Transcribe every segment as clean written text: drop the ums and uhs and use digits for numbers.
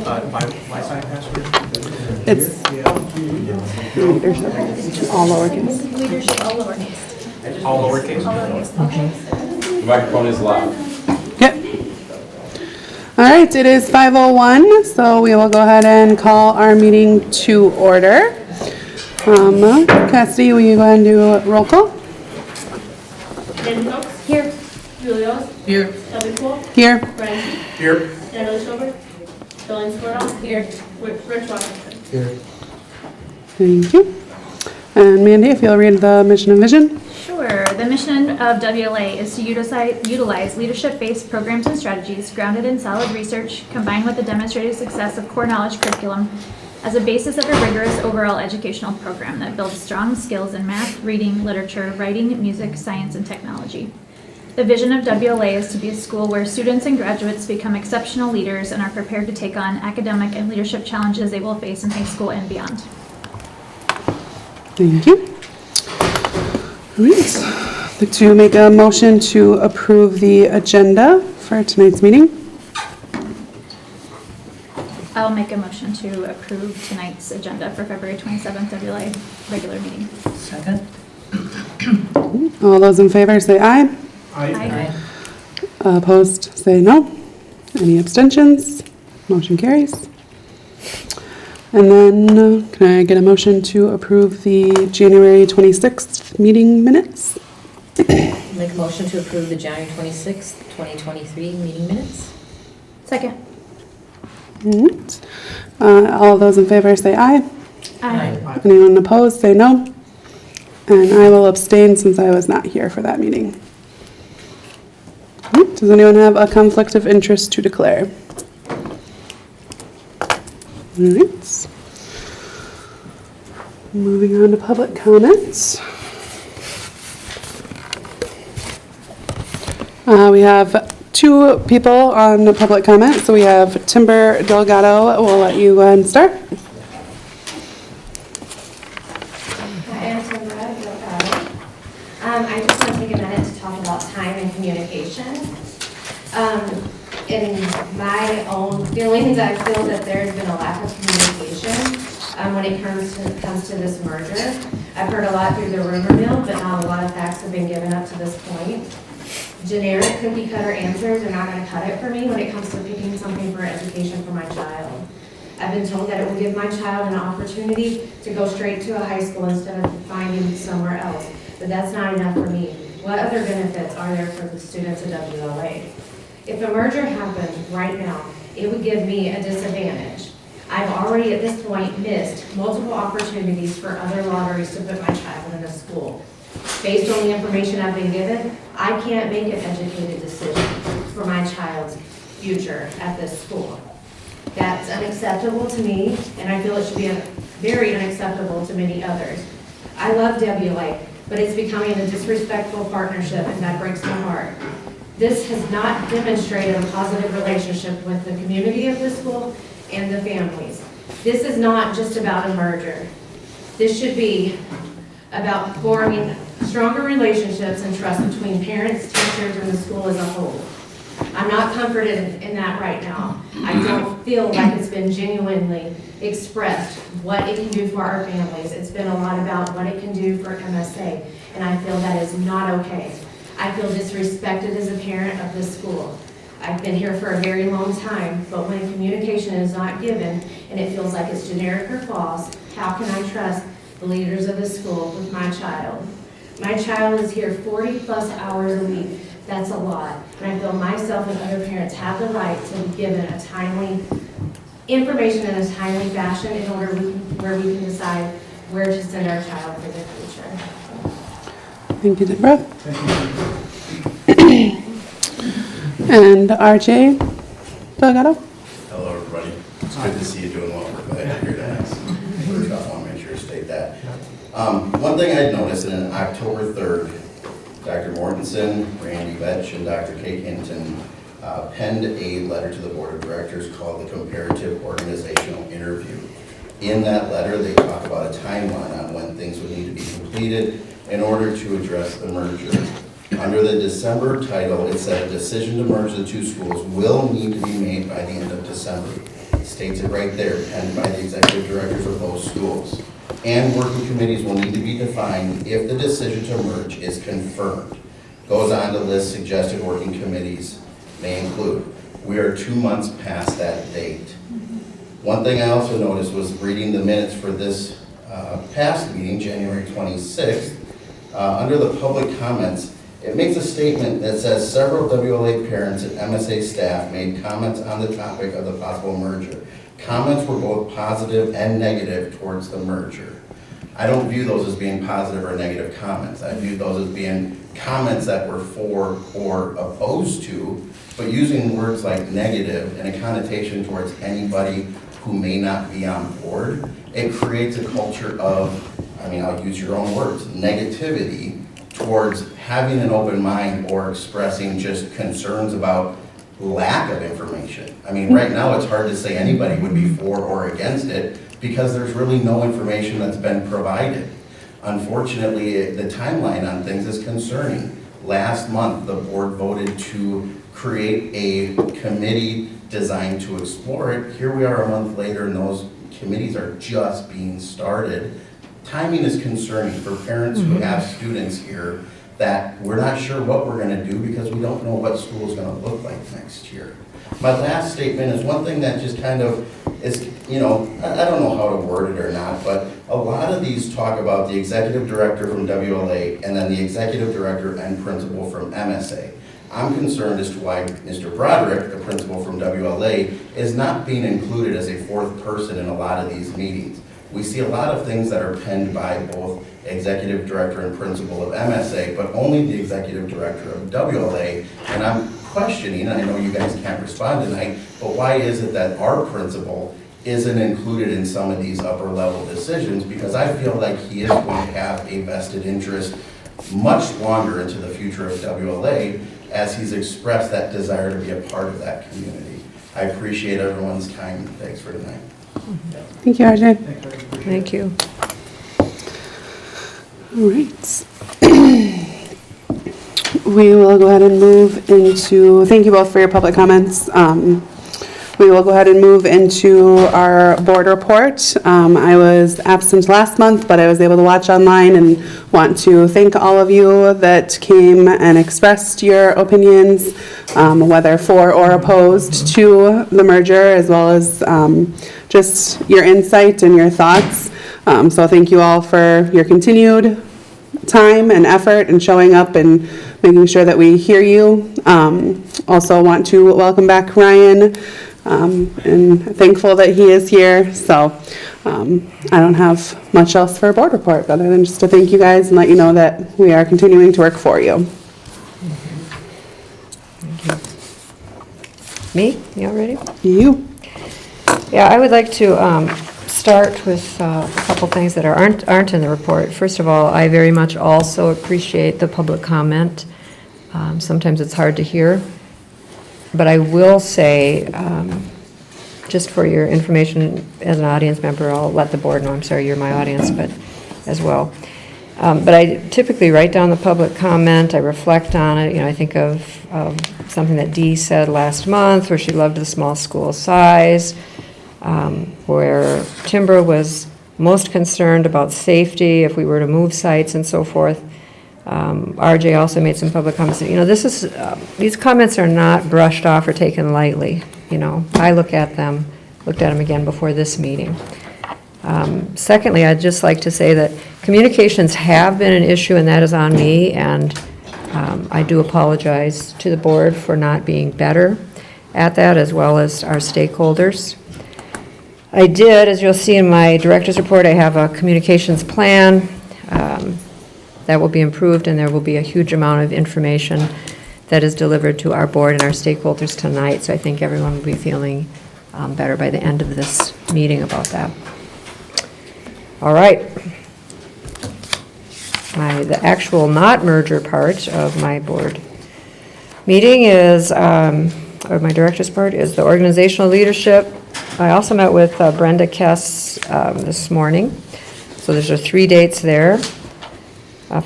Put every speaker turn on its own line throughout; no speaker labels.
Wi-Fi password?
It's leadership, all lowercase.
Leadership, all lowercase.
All lowercase?
All lowercase, okay.
The microphone is loud.
Okay. All right, it is 5:01, so we will go ahead and call our meeting to order. Cassidy, will you go ahead and do a roll call?
Dan Cox.
Here.
Julios.
Here.
Toby Pool.
Here.
Brian.
Here.
Natalie Schober. Dylan Squirrel. Here. Rich Washington.
Here.
Thank you. And Mandy, if you'll read the mission and vision.
Sure. The mission of WLA is to utilize leadership-based programs and strategies grounded in solid research, combined with the demonstrated success of core knowledge curriculum as a basis of a rigorous overall educational program that builds strong skills in math, reading, literature, writing, music, science, and technology. The vision of WLA is to be a school where students and graduates become exceptional leaders and are prepared to take on academic and leadership challenges they will face in high school and beyond.
Thank you. All right. I'd like to make a motion to approve the agenda for tonight's meeting.
I'll make a motion to approve tonight's agenda for February 27th WLA regular meeting.
Second?
All those in favor say aye.
Aye.
Opposed, say no. Any abstentions? Motion carries. And then, can I get a motion to approve the January 26th meeting minutes?
Make a motion to approve the January 26th, 2023 meeting minutes.
Second.
All right. All those in favor say aye.
Aye.
Anyone opposed, say no. And I will abstain since I was not here for that meeting. All right. Does anyone have a conflict of interest to declare? All right. Moving on to public comments. We have two people on the public comment. So we have Timber Delgado. We'll let you go ahead and start.
Hi, I'm Timber Delgado. I just want to take a minute to talk about time and communication. In my own feelings, I feel that there's been a lack of communication when it comes to this merger. I've heard a lot through the rumor mill, but not a lot of facts have been given up to this point. Generic cookie cutter answers are not going to cut it for me when it comes to picking something for education for my child. I've been told that it will give my child an opportunity to go straight to a high school instead of finding somewhere else, but that's not enough for me. What other benefits are there for the students at WLA? If a merger happened right now, it would give me a disadvantage. I've already at this point missed multiple opportunities for other lotteries to put my child in a school. Based on the information I've been given, I can't make an educated decision for my child's future at this school. That's unacceptable to me, and I feel it should be very unacceptable to many others. I love WLA, but it's becoming a disrespectful partnership, and that breaks my heart. This has not demonstrated a positive relationship with the community of the school and the families. This is not just about a merger. This should be about forming stronger relationships and trust between parents, teachers, and the school as a whole. I'm not comforted in that right now. I don't feel like it's been genuinely expressed what it can do for our families. It's been a lot about what it can do for MSA, and I feel that is not okay. I feel disrespected as a parent of this school. I've been here for a very long time, but when communication is not given and it feels like it's generic or false, how can I trust the leaders of the school with my child? My child is here 40 plus hours a week. That's a lot. And I feel myself and other parents have the right to be given a timely information in a timely fashion in order where we can decide where to send our child for the future.
Thank you, Deborah. And RJ Delgado.
Hello, everybody. It's good to see you doing well. We're glad you're here tonight. First off, I want to make sure to state that. One thing I'd noticed in October 3rd, Dr. Mortensen, Randy Vetch, and Dr. Kay Hinton penned a letter to the board of directors called the Comparative Organizational Interview. In that letter, they talk about a timeline on when things would need to be completed in order to address the merger. Under the December title, it said a decision to merge the two schools will need to be made by the end of December. It states it right there, penned by the executive directors of those schools. And working committees will need to be defined if the decision to merge is confirmed. Goes on to list suggested working committees may include. We are 2 months past that date. One thing I also noticed was reading the minutes for this past meeting, January 26th, under the public comments, it makes a statement that says several WLA parents and MSA staff made comments on the topic of the possible merger. Comments were both positive and negative towards the merger. I don't view those as being positive or negative comments. I view those as being comments that were for or opposed to, but using words like negative and a connotation towards anybody who may not be on board, it creates a culture of, I mean, I'll use your own words, negativity towards having an open mind or expressing just concerns about lack of information. I mean, right now it's hard to say anybody would be for or against it because there's really no information that's been provided. Unfortunately, the timeline on things is concerning. Last month, the board voted to create a committee designed to explore it. Here we are a month later and those committees are just being started. Timing is concerning for parents who have students here that we're not sure what we're gonna do because we don't know what school is gonna look like next year. My last statement is one thing that just kind of is, you know, I don't know how to word it or not, but a lot of these talk about the executive director from WLA and then the executive director and principal from MSA. I'm concerned as to why Mr. Broderick, the principal from WLA, is not being included as a fourth person in a lot of these meetings. We see a lot of things that are penned by both executive director and principal of MSA, but only the executive director of WLA. And I'm questioning, and I know you guys can't respond tonight, but why is it that our principal isn't included in some of these upper level decisions? Because I feel like he is going to have a vested interest much longer into the future of WLA as he's expressed that desire to be a part of that community. I appreciate everyone's time. Thanks for tonight.
Thank you, RJ.
Thank you.
All right. We will go ahead and move into, thank you both for your public comments. We will go ahead and move into our board report. I was absent last month, but I was able to watch online and want to thank all of you that came and expressed your opinions, whether for or opposed to the merger, as well as just your insight and your thoughts. So thank you all for your continued time and effort and showing up and making sure that we hear you. Also want to welcome back Ryan. And thankful that he is here. So I don't have much else for a board report other than just to thank you guys and let you know that we are continuing to work for you.
Thank you. Me? You all ready?
You.
Yeah, I would like to start with a couple things that aren't in the report. First of all, I very much also appreciate the public comment. Sometimes it's hard to hear. But I will say, just for your information as an audience member, I'll let the board know, I'm sorry, you're my audience, but as well. But I typically write down the public comment, I reflect on it, you know, I think of something that Dee said last month, where she loved the small school size, where Timber was most concerned about safety if we were to move sites and so forth. RJ also made some public comments. You know, these comments are not brushed off or taken lightly. You know, I looked at them again before this meeting. Secondly, I'd just like to say that communications have been an issue, and that is on me, and I do apologize to the board for not being better at that, as well as our stakeholders. I did, as you'll see in my director's report, I have a communications plan that will be improved, and there will be a huge amount of information that is delivered to our board and our stakeholders tonight. So I think everyone will be feeling better by the end of this meeting about that. All right. The actual not merger part of my board meeting is, or my director's part, is the organizational leadership. I also met with Brenda Kess this morning. So there's 3 dates there.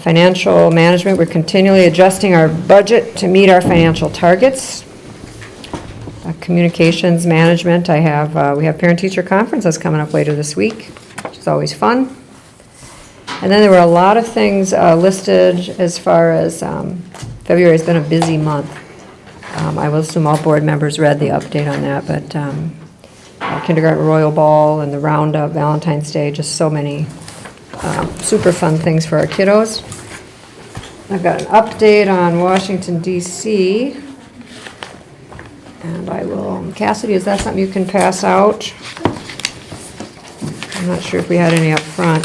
Financial management, we're continually adjusting our budget to meet our financial targets. Communications management, we have parent-teacher conference that's coming up later this week, which is always fun. And then there were a lot of things listed as far as February has been a busy month. I will assume all board members read the update on that, but Kindergarten Royal Ball and the Roundup, Valentine's Day, just so many super fun things for our kiddos. I've got an update on Washington, D.C., and I will, Cassidy, is that something you can pass out? I'm not sure if we had any up front.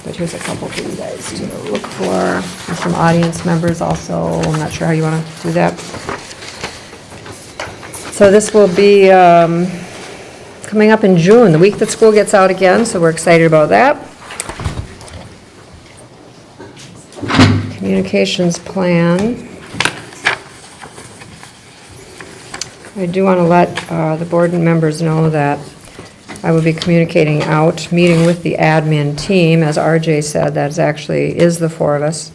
But here's a couple for you guys to look for. And some audience members also. I'm not sure how you want to do that. So this will be coming up in June, the week that school gets out again, so we're excited about that. Communications plan. I do want to let the board members know that I will be communicating out, meeting with the admin team. As RJ said, that is the four of us.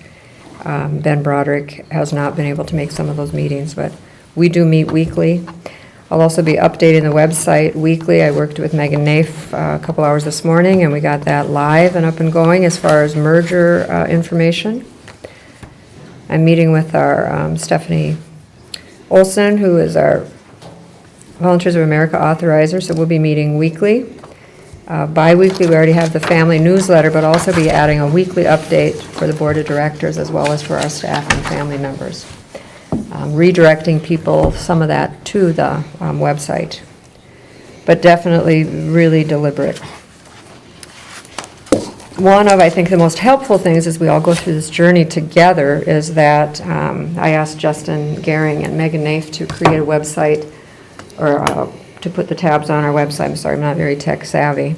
Ben Broderick has not been able to make some of those meetings, but we do meet weekly. I'll also be updating the website weekly. I worked with Megan Naif a couple hours this morning, and we got that live and up and going as far as merger information. I'm meeting with our Stephanie Olson, who is our Volunteers of America authorizer, so we'll be meeting weekly. Bi-weekly, we already have the family newsletter, but also be adding a weekly update for the board of directors as well as for our staff and family members. Redirecting people, some of that to the website, but definitely really deliberate. One of, I think, the most helpful things as we all go through this journey together is that I asked Justin Gehring and Megan Naif to create a website, or to put the tabs on our website. I'm sorry, I'm not very tech savvy,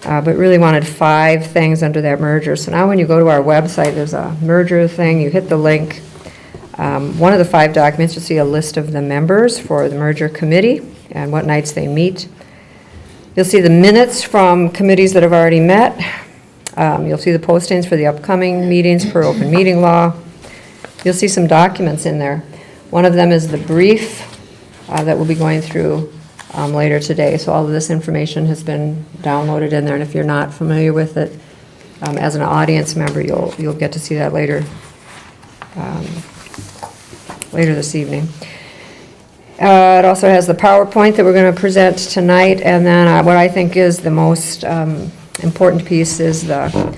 but really wanted 5 things under that merger. So now when you go to our website, there's a merger thing, you hit the link. One of the 5 documents, you'll see a list of the members for the merger committee and what nights they meet. You'll see the minutes from committees that have already met. You'll see the postings for the upcoming meetings per open meeting law. You'll see some documents in there. One of them is the brief that we'll be going through later today. So all of this information has been downloaded in there, and if you're not familiar with it, as an audience member, you'll get to see that later this evening. It also has the PowerPoint that we're going to present tonight, and then what I think is the most important piece is the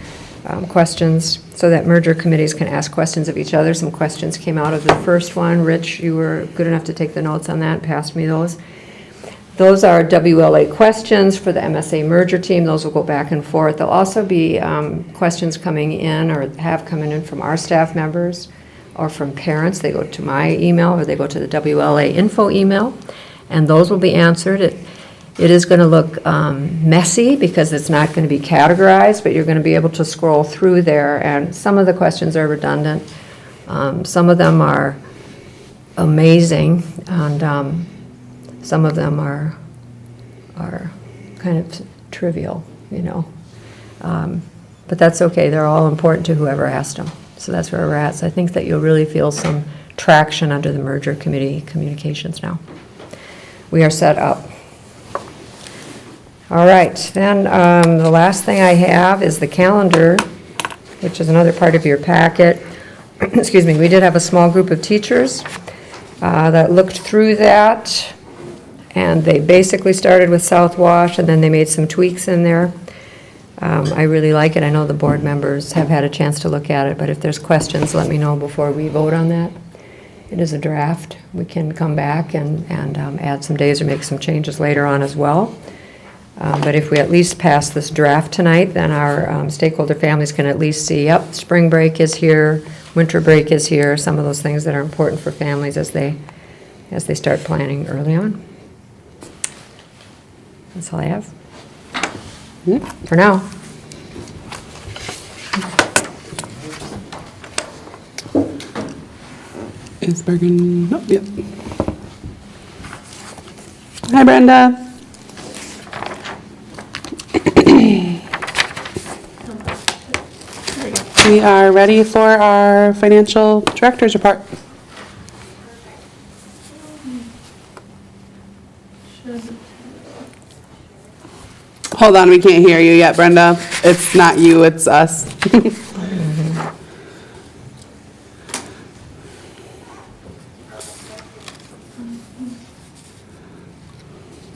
questions, so that merger committees can ask questions of each other. Some questions came out of the first one. Rich, you were good enough to take the notes on that, passed me those. Those are WLA questions for the MSA merger team. Those will go back and forth. There'll also be questions coming in, or have coming in, from our staff members or from parents. They go to my email, or they go to the WLA info email, and those will be answered. It is going to look messy because it's not going to be categorized, but you're going to be able to scroll through there, and some of the questions are redundant. Some of them are amazing, and some of them are kind of trivial, you know. But that's okay. They're all important to whoever asked them. So that's where we're at. So I think that you'll really feel some traction under the merger committee communications now. We are set up. All right, then the last thing I have is the calendar, which is another part of your packet. Excuse me, we did have a small group of teachers that looked through that, and they basically started with South Wash, and then they made some tweaks in there. I really like it. I know the board members have had a chance to look at it, but if there's questions, let me know before we vote on that. It is a draft. We can come back and add some days or make some changes later on as well. But if we at least pass this draft tonight, then our stakeholder families can at least see, yep, spring break is here, winter break is here, some of those things that are important for families as they start planning early on. That's all I have. For now.
Is Bergen? Nope. Yep. Hi, Brenda. We are ready for our financial director's report. Hold on, we can't hear you yet, Brenda. It's not you, it's us.
Good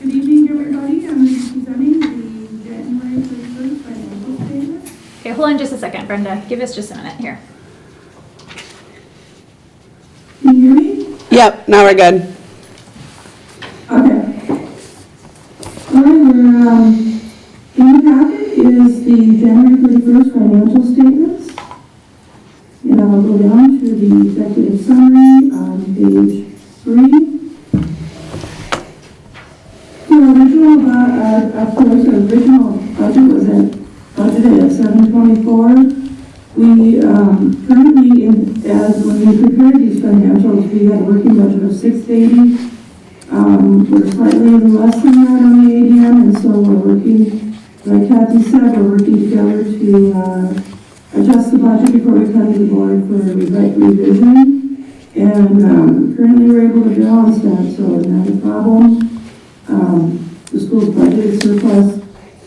evening, everybody. I'm presenting the January 31st financial statement.
Okay, hold on just a second, Brenda. Give us just a minute here.
Can you hear me?
Yep, now we're good.
Okay. All right, we're, in the packet is the January 31st financial statements. And I'll go down to the executive summary on page 3. So original, of course, the original budget was budgeted at 724. We currently, as when we prepared these financials, we had a working budget of 680. We're slightly less than that on the ADM, and so we're working, like Kathy said, we're working together to adjust the budget before we come to the board for revision. And currently we're able to balance that, so not a problem. The school's budgeted surplus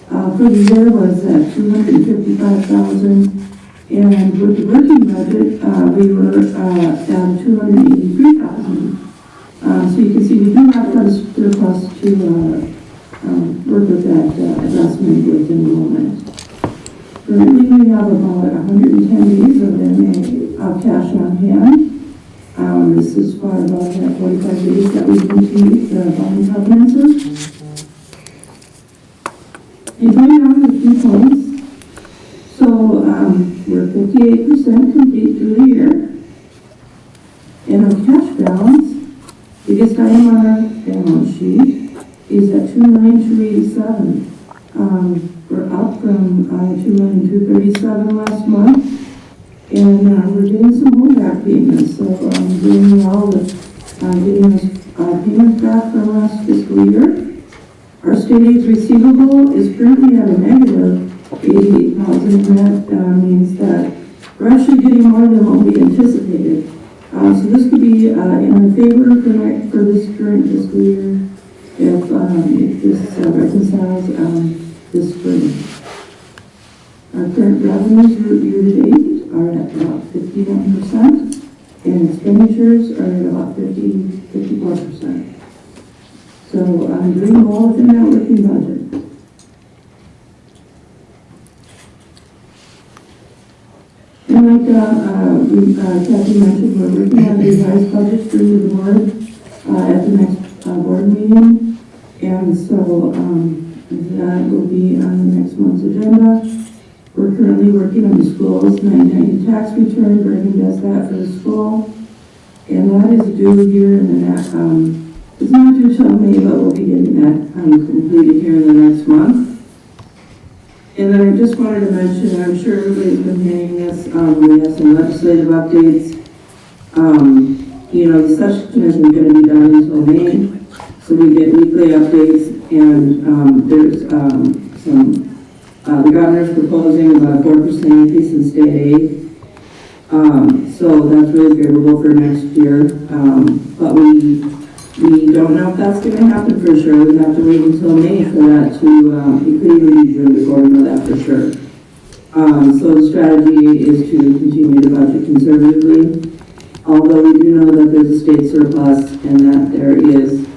for the year was at $255,000, and with the working budget, we were at $283,000. So you can see we do have surplus to work with that adjustment with enrollment. Currently, we have about 110 days of cash on hand. This is far above that 45 days that we can meet the bond covenants. And going on with a few points. So we're 58% complete through the year. And our cash balance, biggest item on our balance sheet, is at $2,287,000. We're up from $2,237,000 last month. And we're getting some holdback payments, so doing well with getting those payments back from last fiscal year. Our state aid receivable is currently at a negative $88,000, and that means that we're actually getting more than what we anticipated. So this could be in our favor for this current fiscal year if this reconciles this spring. Our current revenues year-to-date are at about 51%, and expenditures are at about 54%. So I'm doing well within that working budget. And like Kathy mentioned, we're working on the revised budget through the board at the next board meeting, and so that will be on the next month's agenda. We're currently working on the school's 990 tax return. Bergen does that for the school, and that is due here in the next, it's not due till May, but we'll be getting that completed here in the next month. And then I just wanted to mention, I'm sure everybody's been hearing this, we have some legislative updates. The session isn't going to be done until May, so we get weekly updates, and there's the governor's proposing about a 4% increase in state aid. So that's really favorable for next year, but we don't know if that's going to happen for sure. We have to wait until May for that to, it could even be June before we know that for sure. So the strategy is to continue to budget conservatively, although we do know that there's a state surplus and that there is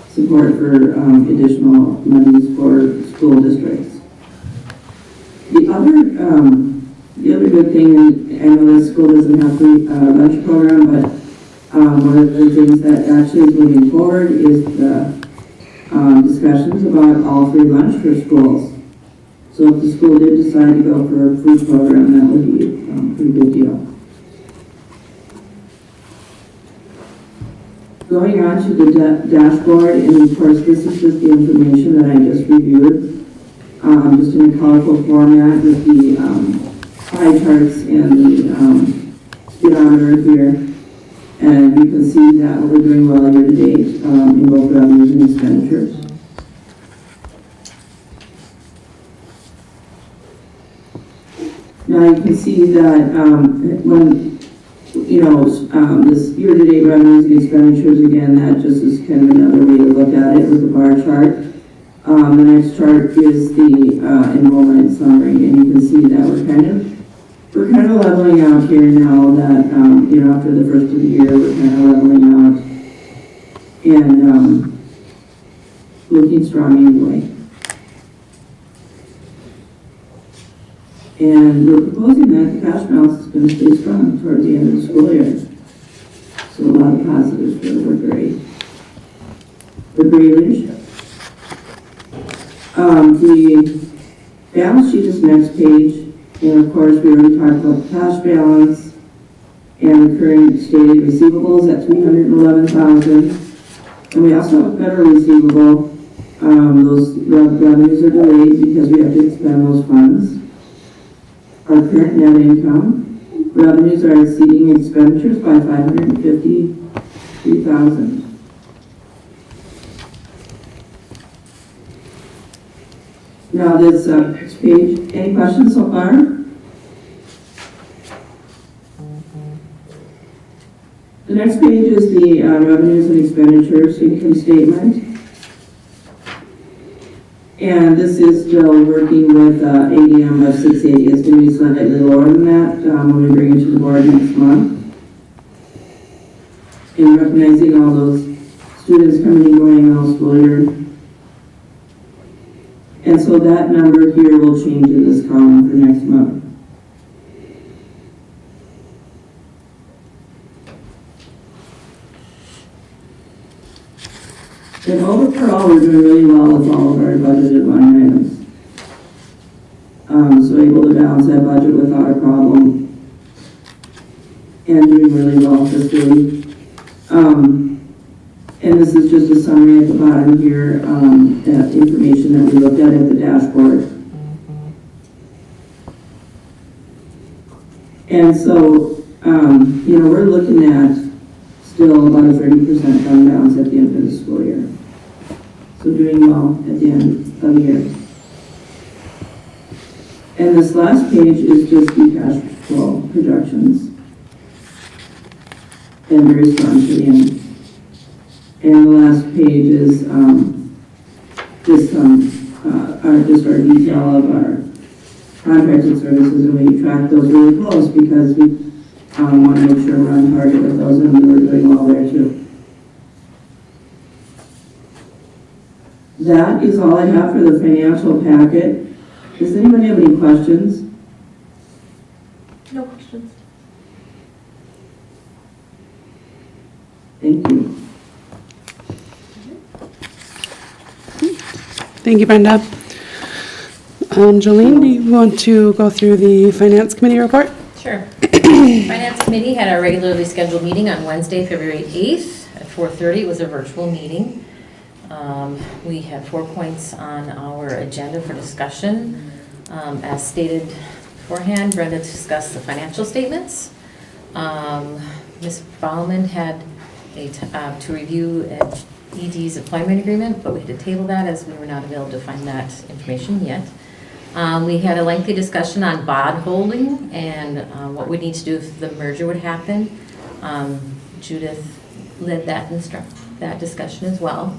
support for additional monies for school districts. The other good thing, and I know the school doesn't have the lunch program, but one of the things that actually is moving forward is the discussions about all free lunch for schools. So if the school did decide to go for a food program, that would be a pretty good deal. Going on to the dashboard, and of course this is just the information that I just reviewed, just in a colorful format with the pie charts and the speedometer here. And you can see that we're doing well year to date in both revenues and expenditures. Now you can see that when, this year-to-date revenues and expenditures, again, that just is kind of another way to look at it with the bar chart. The next chart is the enrollment summary, and you can see that we're kind of leveling out here now that, after the first of the year, we're kind of leveling out and looking strong anyway. And we're proposing that the cash balance is going to stay strong toward the end of the school year. So a lot of positives for the great leadership. The balance sheet is next page, and of course we already talked about the cash balance and the current stated receivables at $311,000. And we also have a federal receivable. Those revenues are delayed because we have to expend those funds. Our current net income, revenues are exceeding expenditures by $553,000. Now this next page, any questions so far? The next page is the revenues and expenditures income statement. And this is still working with ADM of 680. It's going to be slightly lower than that when we bring it to the board next month. And recognizing all those students coming and going all school year. And so that number here will change in this column for next month. And overall, we're doing really well with all of our budgeted line items. So able to balance that budget without a problem. And doing really well fiscally. And this is just a summary at the bottom here, that information that we looked at the dashboard. And so, we're looking at still about a 30% fund balance at the end of the school year. So doing well at the end of the year. And this last page is just the cash flow projections. And very strong to the end. And the last page is just our detail of our contracted services, and we track those really close because we want to make sure we're on target with those, and we're doing well there too. That is all I have for the financial packet. Does anybody have any questions?
No questions.
Thank you.
Thank you, Brenda. Jolene, do you want to go through the Finance Committee report?
Sure. Finance Committee had our regularly scheduled meeting on Wednesday, February 8th at 4:30. It was a virtual meeting. We have 4 points on our agenda for discussion. As stated beforehand, Brenda discussed the financial statements. Ms. Baumann had to review ED's employment agreement, but we had to table that as we were not able to find that information yet. We had a lengthy discussion on BOD holding and what we need to do if the merger would happen. Judith led that discussion as well.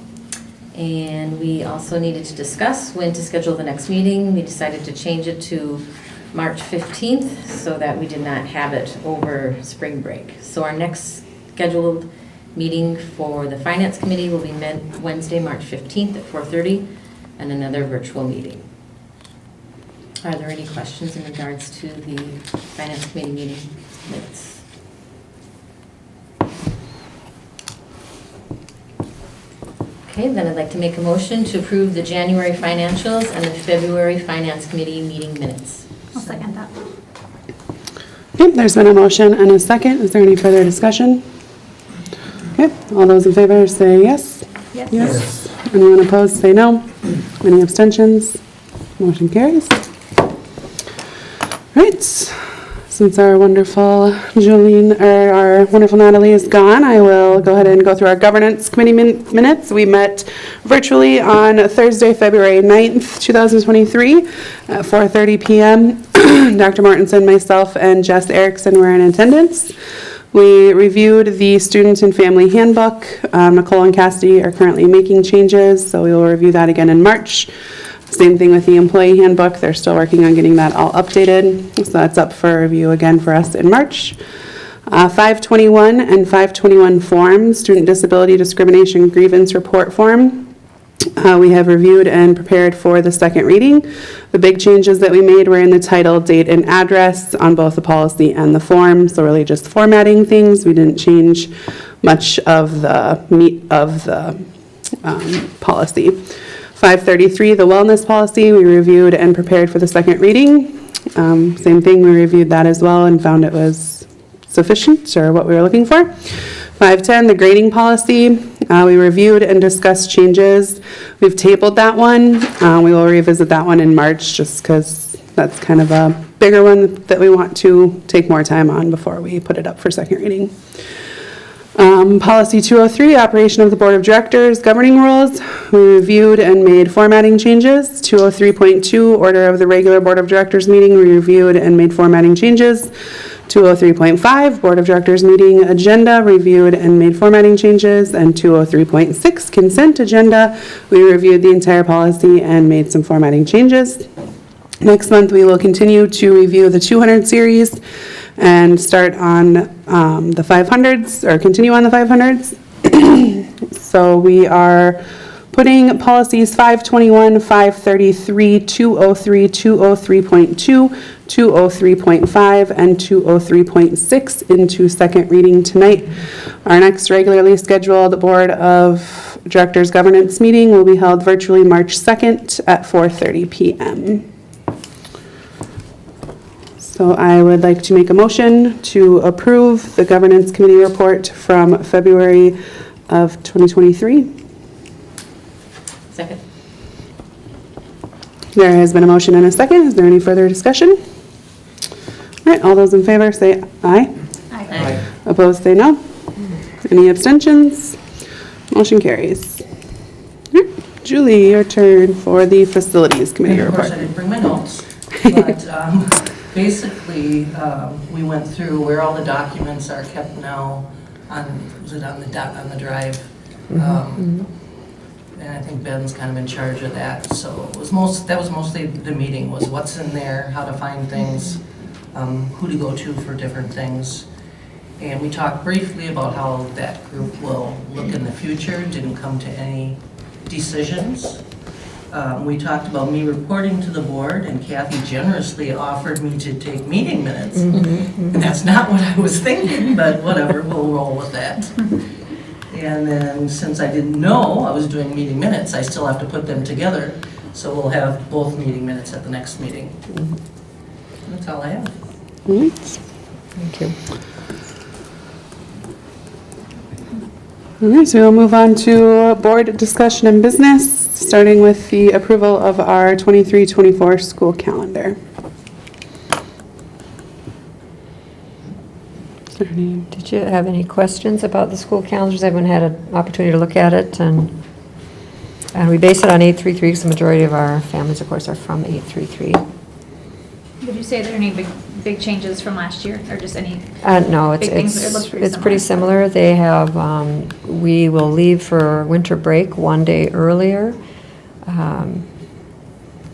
And we also needed to discuss when to schedule the next meeting. We decided to change it to March 15th so that we did not have it over spring break. So our next scheduled meeting for the Finance Committee will be Wednesday, March 15th at 4:30, and another virtual meeting. Are there any questions in regards to the Finance Committee meeting minutes? Okay, then I'd like to make a motion to approve the January financials and the February Finance Committee meeting minutes.
I'll second that.
Okay, there's been a motion and a second. Is there any further discussion? Okay, all those in favor say yes.
Yes.
Yes. Anyone opposed say no. Any abstentions? Motion carries. Right, since our wonderful Natalie is gone, I will go ahead and go through our governance committee minutes. We met virtually on Thursday, February 9th, 2023 at 4:30 p.m. Dr. Mortensen, myself, and Jess Erickson were in attendance. We reviewed the student and family handbook. Nicole and Cassidy are currently making changes, so we will review that again in March. Same thing with the employee handbook. They're still working on getting that all updated, so that's up for review again for us in March. 521 and 521 form, student disability discrimination grievance report form. We have reviewed and prepared for the second reading. The big changes that we made were in the title, date, and address on both the policy and the form, so really just formatting things. We didn't change much of the meat of the policy. 533, the wellness policy, we reviewed and prepared for the second reading. Same thing, we reviewed that as well and found it was sufficient or what we were looking for. 510, the grading policy, we reviewed and discussed changes. We've tabled that one. We will revisit that one in March just because that's kind of a bigger one that we want to take more time on before we put it up for second reading. Policy 203, operation of the Board of Directors, governing rules. We reviewed and made formatting changes. 203.2, order of the regular Board of Directors meeting. We reviewed and made formatting changes. 203.5, Board of Directors meeting agenda, reviewed and made formatting changes. And 203.6, consent agenda. We reviewed the entire policy and made some formatting changes. Next month, we will continue to review the 200 series and start on the 500s, or continue on the 500s. So we are putting policies 521, 533, 203, 203.2, 203.5, and 203.6 into second reading tonight. Our next regularly scheduled Board of Directors Governance meeting will be held virtually March 2nd at 4:30 p.m. So I would like to make a motion to approve the Governance Committee report from February of 2023.
Second.
There has been a motion and a second. Is there any further discussion? All right, all those in favor say aye.
Aye.
Opposed say no. Any abstentions? Motion carries. All right, Julie, your turn for the Facilities Committee
And of course,
report.
I didn't bring my notes, but basically, we went through where all the documents are kept now was it on the drive? And I think Ben's kind of in charge of that, so it was that was mostly the meeting, was what's in there, how to find things, who to go to for different things. And we talked briefly about how that group will look in the future, didn't come to any decisions. We talked about me reporting to the board, and Kathy generously offered me to take meeting minutes. And that's not what I was thinking, but whatever, we'll roll with that. And then, since I didn't know I was doing meeting minutes, I still have to put them together. So we'll have both meeting minutes at the next meeting. That's all I have.
All right.
Thank you.
All right, so we'll move on to board discussion and business, starting with the approval of our 23-24 school calendar. Is there any?
Did you have any questions about the school calendars? Everyone had an opportunity to look at it, and we base it on 833 because the majority of our families, of course, are from 833.
Did you say there are any big changes from last year, or just any?
No,
Big things, it looks pretty
it's pretty similar. They have, we will leave for winter break one day earlier.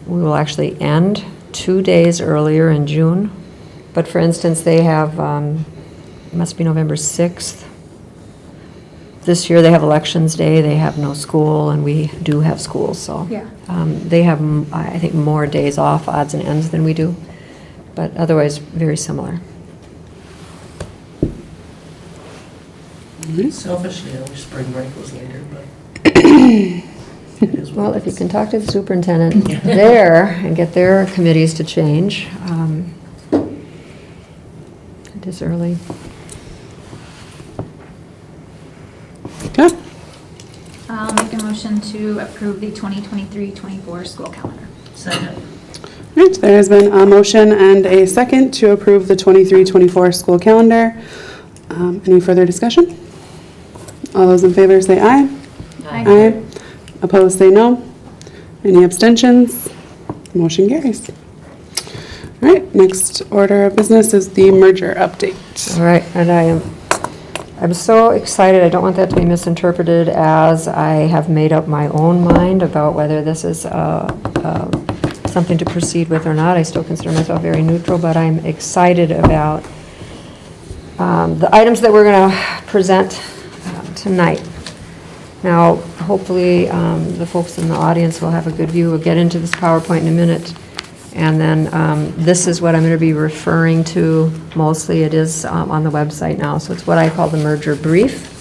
We will actually end 2 days earlier in June. But for instance, they have, it must be November 6th. This year they have Elections Day, they have no school, and we do have school, so.
Yeah.
They have, I think, more days off, odds and ends, than we do. But otherwise, very similar.
Selfishly, I wish spring break was later, but it is what
Well,
it
if you
is.
can talk to the superintendent there and get their committees to change, it is early.
Okay.
I'll make a motion to approve the 2023-24 school calendar.
Second.
All right, there has been a motion and a second to approve the 23-24 school calendar. Any further discussion? All those in favor say aye. Aye. Opposed say no. Any abstentions? Motion carries. All right, next order of business is the merger update.
All right, and I am I'm so excited. I don't want that to be misinterpreted as I have made up my own mind about whether this is something to proceed with or not. I still consider myself very neutral, but I'm excited about the items that we're going to present tonight. Now, hopefully, the folks in the audience will have a good view. We'll get into this PowerPoint in a minute. And then this is what I'm going to be referring to mostly. It is on the website now, so it's what I call the merger brief.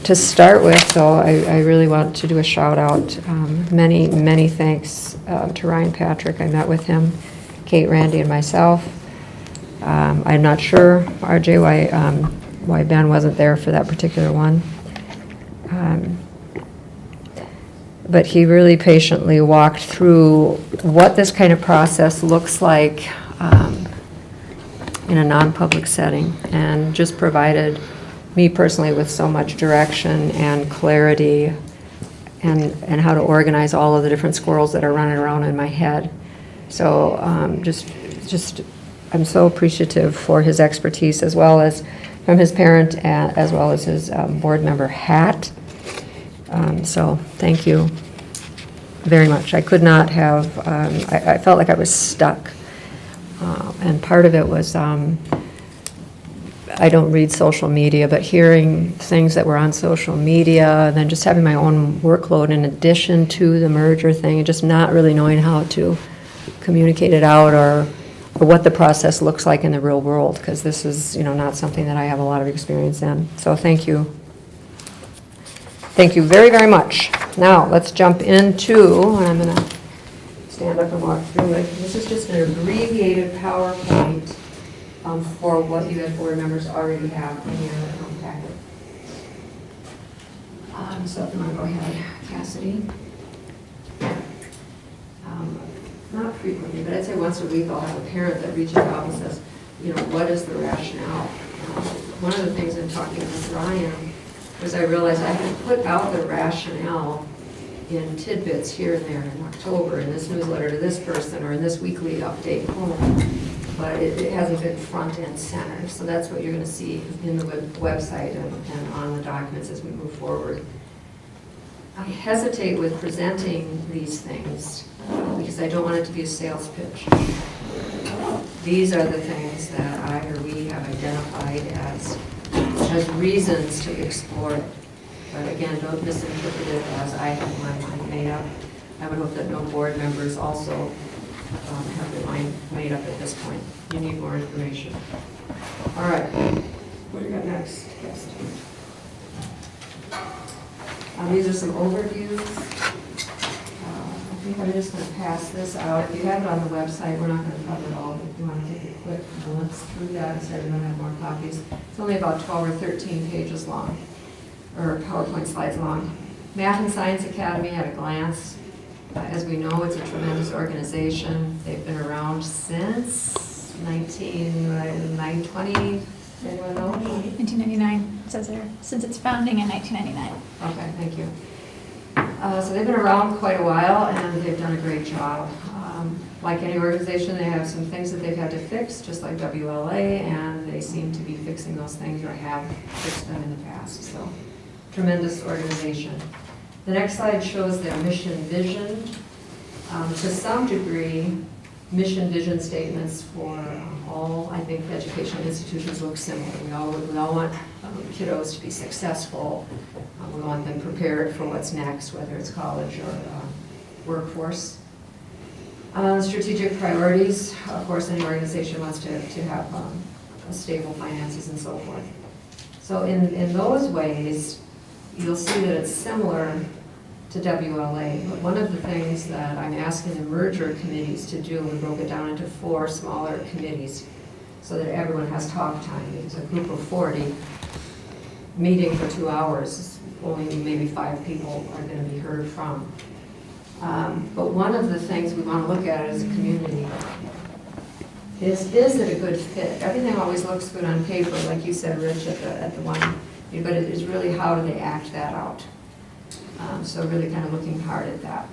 To start with, though, I really want to do a shout out. Many thanks to Ryan Patrick. I met with him, Kate, Randy, and myself. I'm not sure, RJ, why Ben wasn't there for that particular one. But he really patiently walked through what this kind of process looks like in a non-public setting, and just provided me personally with so much direction and clarity and how to organize all of the different squirrels that are running around in my head. So just I'm so appreciative for his expertise, as well as from his parent, as well as his board member, Hat. So thank you very much. I could not have, I felt like I was stuck. And part of it was, I don't read social media, but hearing things that were on social media, and then just having my own workload in addition to the merger thing, and just not really knowing how to communicate it out, or what the process looks like in the real world, because this is, not something that I have a lot of experience in. So thank you. Thank you very, very much. Now, let's jump into, and I'm going to stand up and walk through it. This is just an abbreviated PowerPoint for what you as board members already have in your packet. So if you want to go ahead, Cassidy. Not frequently, but I'd say once a week I'll have a parent that reaches out and says, what is the rationale? One of the things in talking with Ryan was I realized I had put out the rationale in tidbits here and there in October, in this newsletter to this person, or in this weekly update home, but it hasn't been front and center. So that's what you're going to see in the website and on the documents as we move forward. I hesitate with presenting these things because I don't want it to be a sales pitch. These are the things that I or we have identified as reasons to explore it. But again, don't misinterpret it as I have my mind made up. I would hope that no board members also have their mind made up at this point. You need more information. All right, what do you got next? Yes. These are some overviews. I think I'm just going to pass this out. If you have it on the website, we're not going to cover it all, but if you want to take a quick glance through that, so everyone have more copies. It's only about 12 or 13 pages long, or PowerPoint slides long. Math and Science Academy at a glance. As we know, it's a tremendous organization. They've been around since 1920. Anyone know?
1999, it says there, since its founding in 1999.
Okay, thank you. So they've been around quite a while, and they've done a great job. Like any organization, they have some things that they've had to fix, just like WLA, and they seem to be fixing those things, or have fixed them in the past. So, tremendous organization. The next slide shows their mission vision. To some degree, mission vision statements for all, I think, educational institutions look similar. We all want kiddos to be successful. We want them prepared for what's next, whether it's college or workforce. Strategic priorities. Of course, any organization wants to have stable finances and so forth. So in those ways, you'll see that it's similar to WLA, but one of the things that I'm asking the merger committees to do, we broke it down into 4 smaller committees so that everyone has talk time, because a group of 40 meeting for 2 hours, only maybe 5 people are going to be heard from. But one of the things we want to look at as a community is it a good fit? Everything always looks good on paper, like you said, Rich, at the one, but it is really how do they act that out? So really kind of looking hard at that.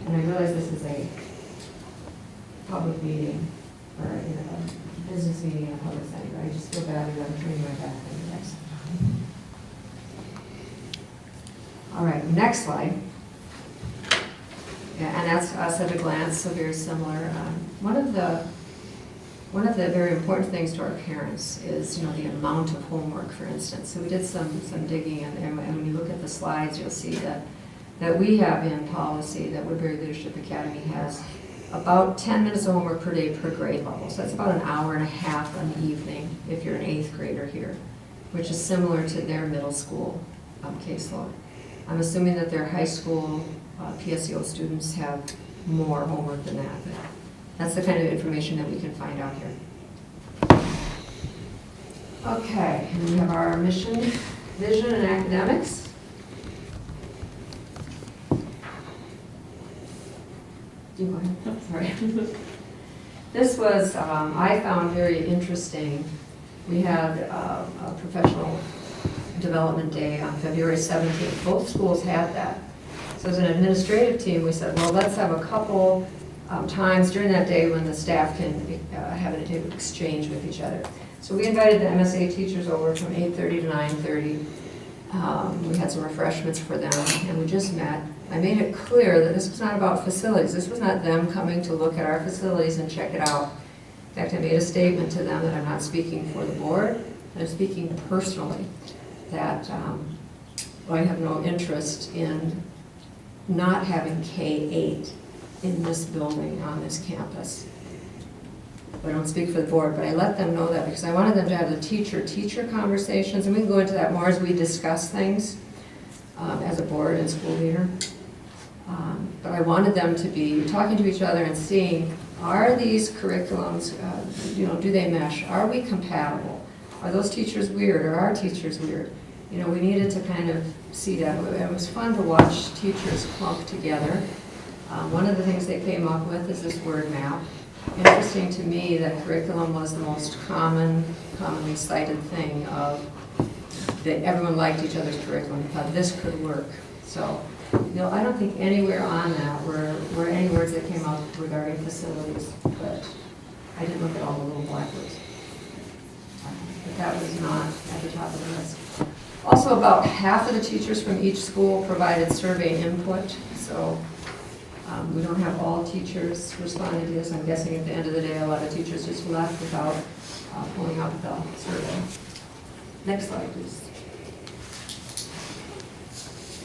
And I realize this is a public meeting, or in a business meeting in a public setting, but I just feel bad that I'm turning my back on you guys. All right, next slide. Yeah, and that's us at a glance, so very similar. One of the very important things to our parents is, the amount of homework, for instance. So we did some digging, and when you look at the slides, you'll see that we have in policy, that Woodbury Leadership Academy has about 10 minutes of homework per day per grade level. So that's about an hour and a half in the evening if you're an 8th grader here, which is similar to their middle school caseload. I'm assuming that their high school PSEO students have more homework than that, but that's the kind of information that we can find out here. Okay, and we have our mission, vision, and academics. You go ahead. Oh, sorry. This was, I found very interesting. We had a professional development day on February 17th. Both schools had that. So as an administrative team, we said, well, let's have a couple times during that day when the staff can have an exchange with each other. So we invited the MSA teachers over from 8:30 to 9:30. We had some refreshments for them, and we just met. I made it clear that this was not about facilities. This was not them coming to look at our facilities and check it out. In fact, I made a statement to them that I'm not speaking for the board. I'm speaking personally, that I have no interest in not having K-8 in this building on this campus. I don't speak for the board, but I let them know that because I wanted them to have the teacher-teacher conversations, and we can go into that more as we discuss things as a board and school leader. But I wanted them to be talking to each other and seeing, are these curriculums, do they mesh? Are we compatible? Are those teachers weird, or are teachers weird? We needed to kind of see that. It was fun to watch teachers clump together. One of the things they came up with is this word map. Interesting to me that curriculum was the most commonly cited thing that everyone liked each other's curriculum, thought this could work. So, I don't think anywhere on that were any words that came up regarding facilities, but I did look at all the little black words. But that was not at the top of the list. Also, about half of the teachers from each school provided survey input, so we don't have all teachers responding to this. I'm guessing at the end of the day, a lot of teachers just left without pulling up the survey. Next slide, please.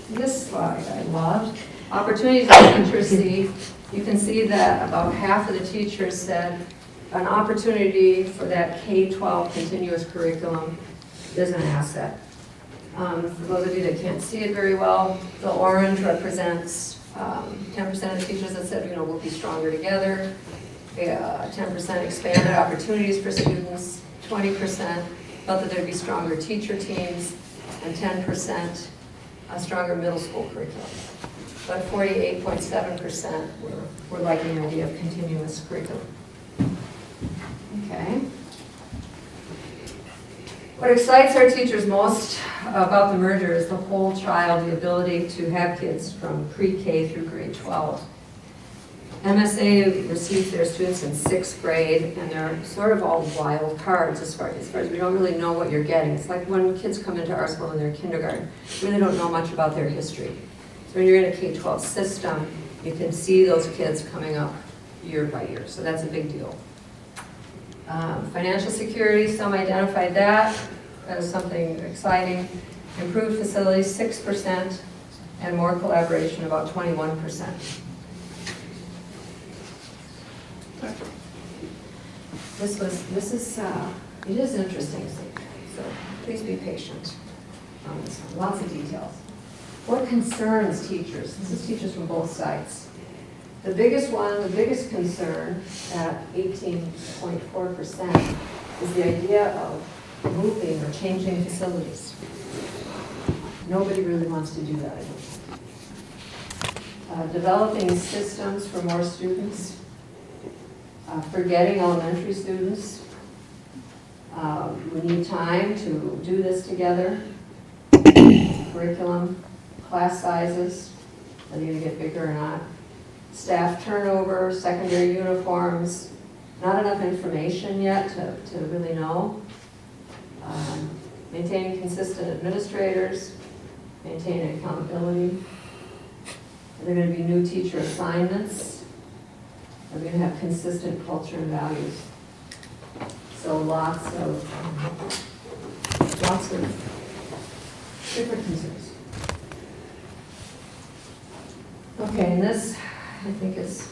This slide I loved. Opportunities that teachers see. You can see that about half of the teachers said an opportunity for that K-12 continuous curriculum is an asset. For those of you that can't see it very well, the orange represents 10% of the teachers that said, we'll be stronger together. 10% expanded opportunities for students. 20% felt that there'd be stronger teacher teams, and 10% a stronger middle school curriculum. But 48.7% were liking the idea of continuous curriculum. Okay. What excites our teachers most about the merger is the whole child, the ability to have kids from pre-K through grade 12. MSA receives their students in 6th grade, and they're sort of all wild cards as far as we don't really know what you're getting. It's like when kids come into our school in their kindergarten, we really don't know much about their history. So when you're in a K-12 system, you can see those kids coming up year by year, so that's a big deal. Financial security, some identified that as something exciting. Improved facilities, 6%, and more collaboration, about 21%. It is interesting, so please be patient on this one. Lots of details. What concerns teachers? This is teachers from both sides. The biggest concern at 18.4% is the idea of moving or changing facilities. Nobody really wants to do that, I don't think. Developing systems for more students. Forgetting elementary students. We need time to do this together. Curriculum, class sizes, are they going to get bigger or not? staff turnover, secondary uniforms, not enough information yet to really know. Maintaining consistent administrators, maintaining accountability. Are there going to be new teacher assignments? Are we going to have consistent culture and values? So lots of different concerns. Okay, and this, I think is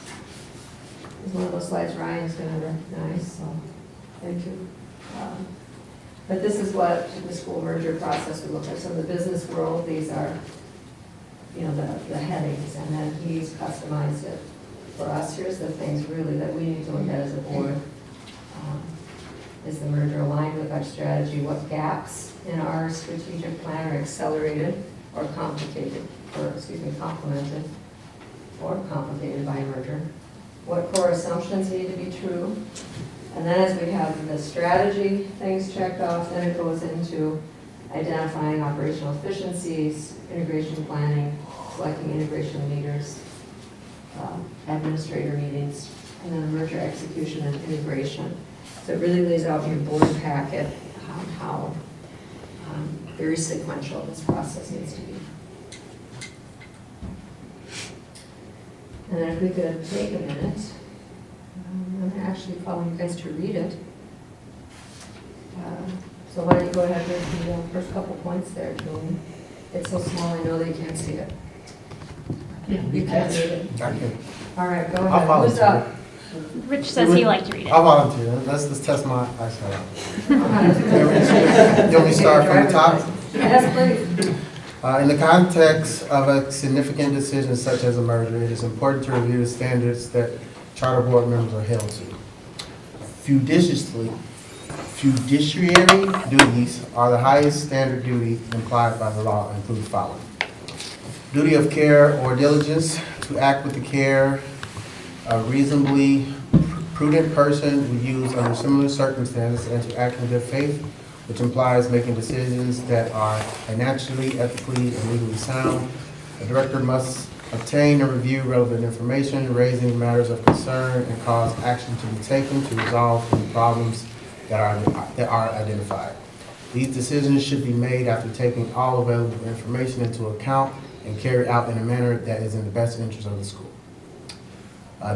one of those slides Ryan's going to recognize, so thank you. But this is what the school merger process would look like. So in the business world, these are, you know, the headings, and then he's customized it for us. Here's the things really that we need to look at as a board. Is the merger aligned with our strategy? What gaps in our strategic plan are accelerated or complicated, or excuse me, complemented or complicated by a merger? What core assumptions need to be true? And then as we have the strategy things checked off, then it goes into identifying operational efficiencies, integration planning, selecting integration leaders, administrator meetings, and then merger execution and integration. So it really lays out in your board packet how very sequential this process needs to be. And then if we could take a minute, I'm actually calling you guys to read it. So why don't you go ahead with the first couple points there, Julie? It's so small, I know they can't see it. You can read it.
I can.
All right, go
I'll
ahead. Who's up?
volunteer.
Rich says he liked to read it.
I'll volunteer. Let's just test my eyesight out. You want me to start from the top?
Yes, please.
In the context of a significant decision such as a merger, it is important to review the standards that charter board members are held to. Fiduciary duties are the highest standard duty implied by the law and include the following. Duty of care or diligence to act with the care a reasonably prudent person would use under similar circumstances and to act in good faith, which implies making decisions that are financially, ethically, and legally sound. The director must obtain and review relevant information, raising matters of concern, and cause action to be taken to resolve any problems that are identified. These decisions should be made after taking all available information into account and carried out in a manner that is in the best interest of the school.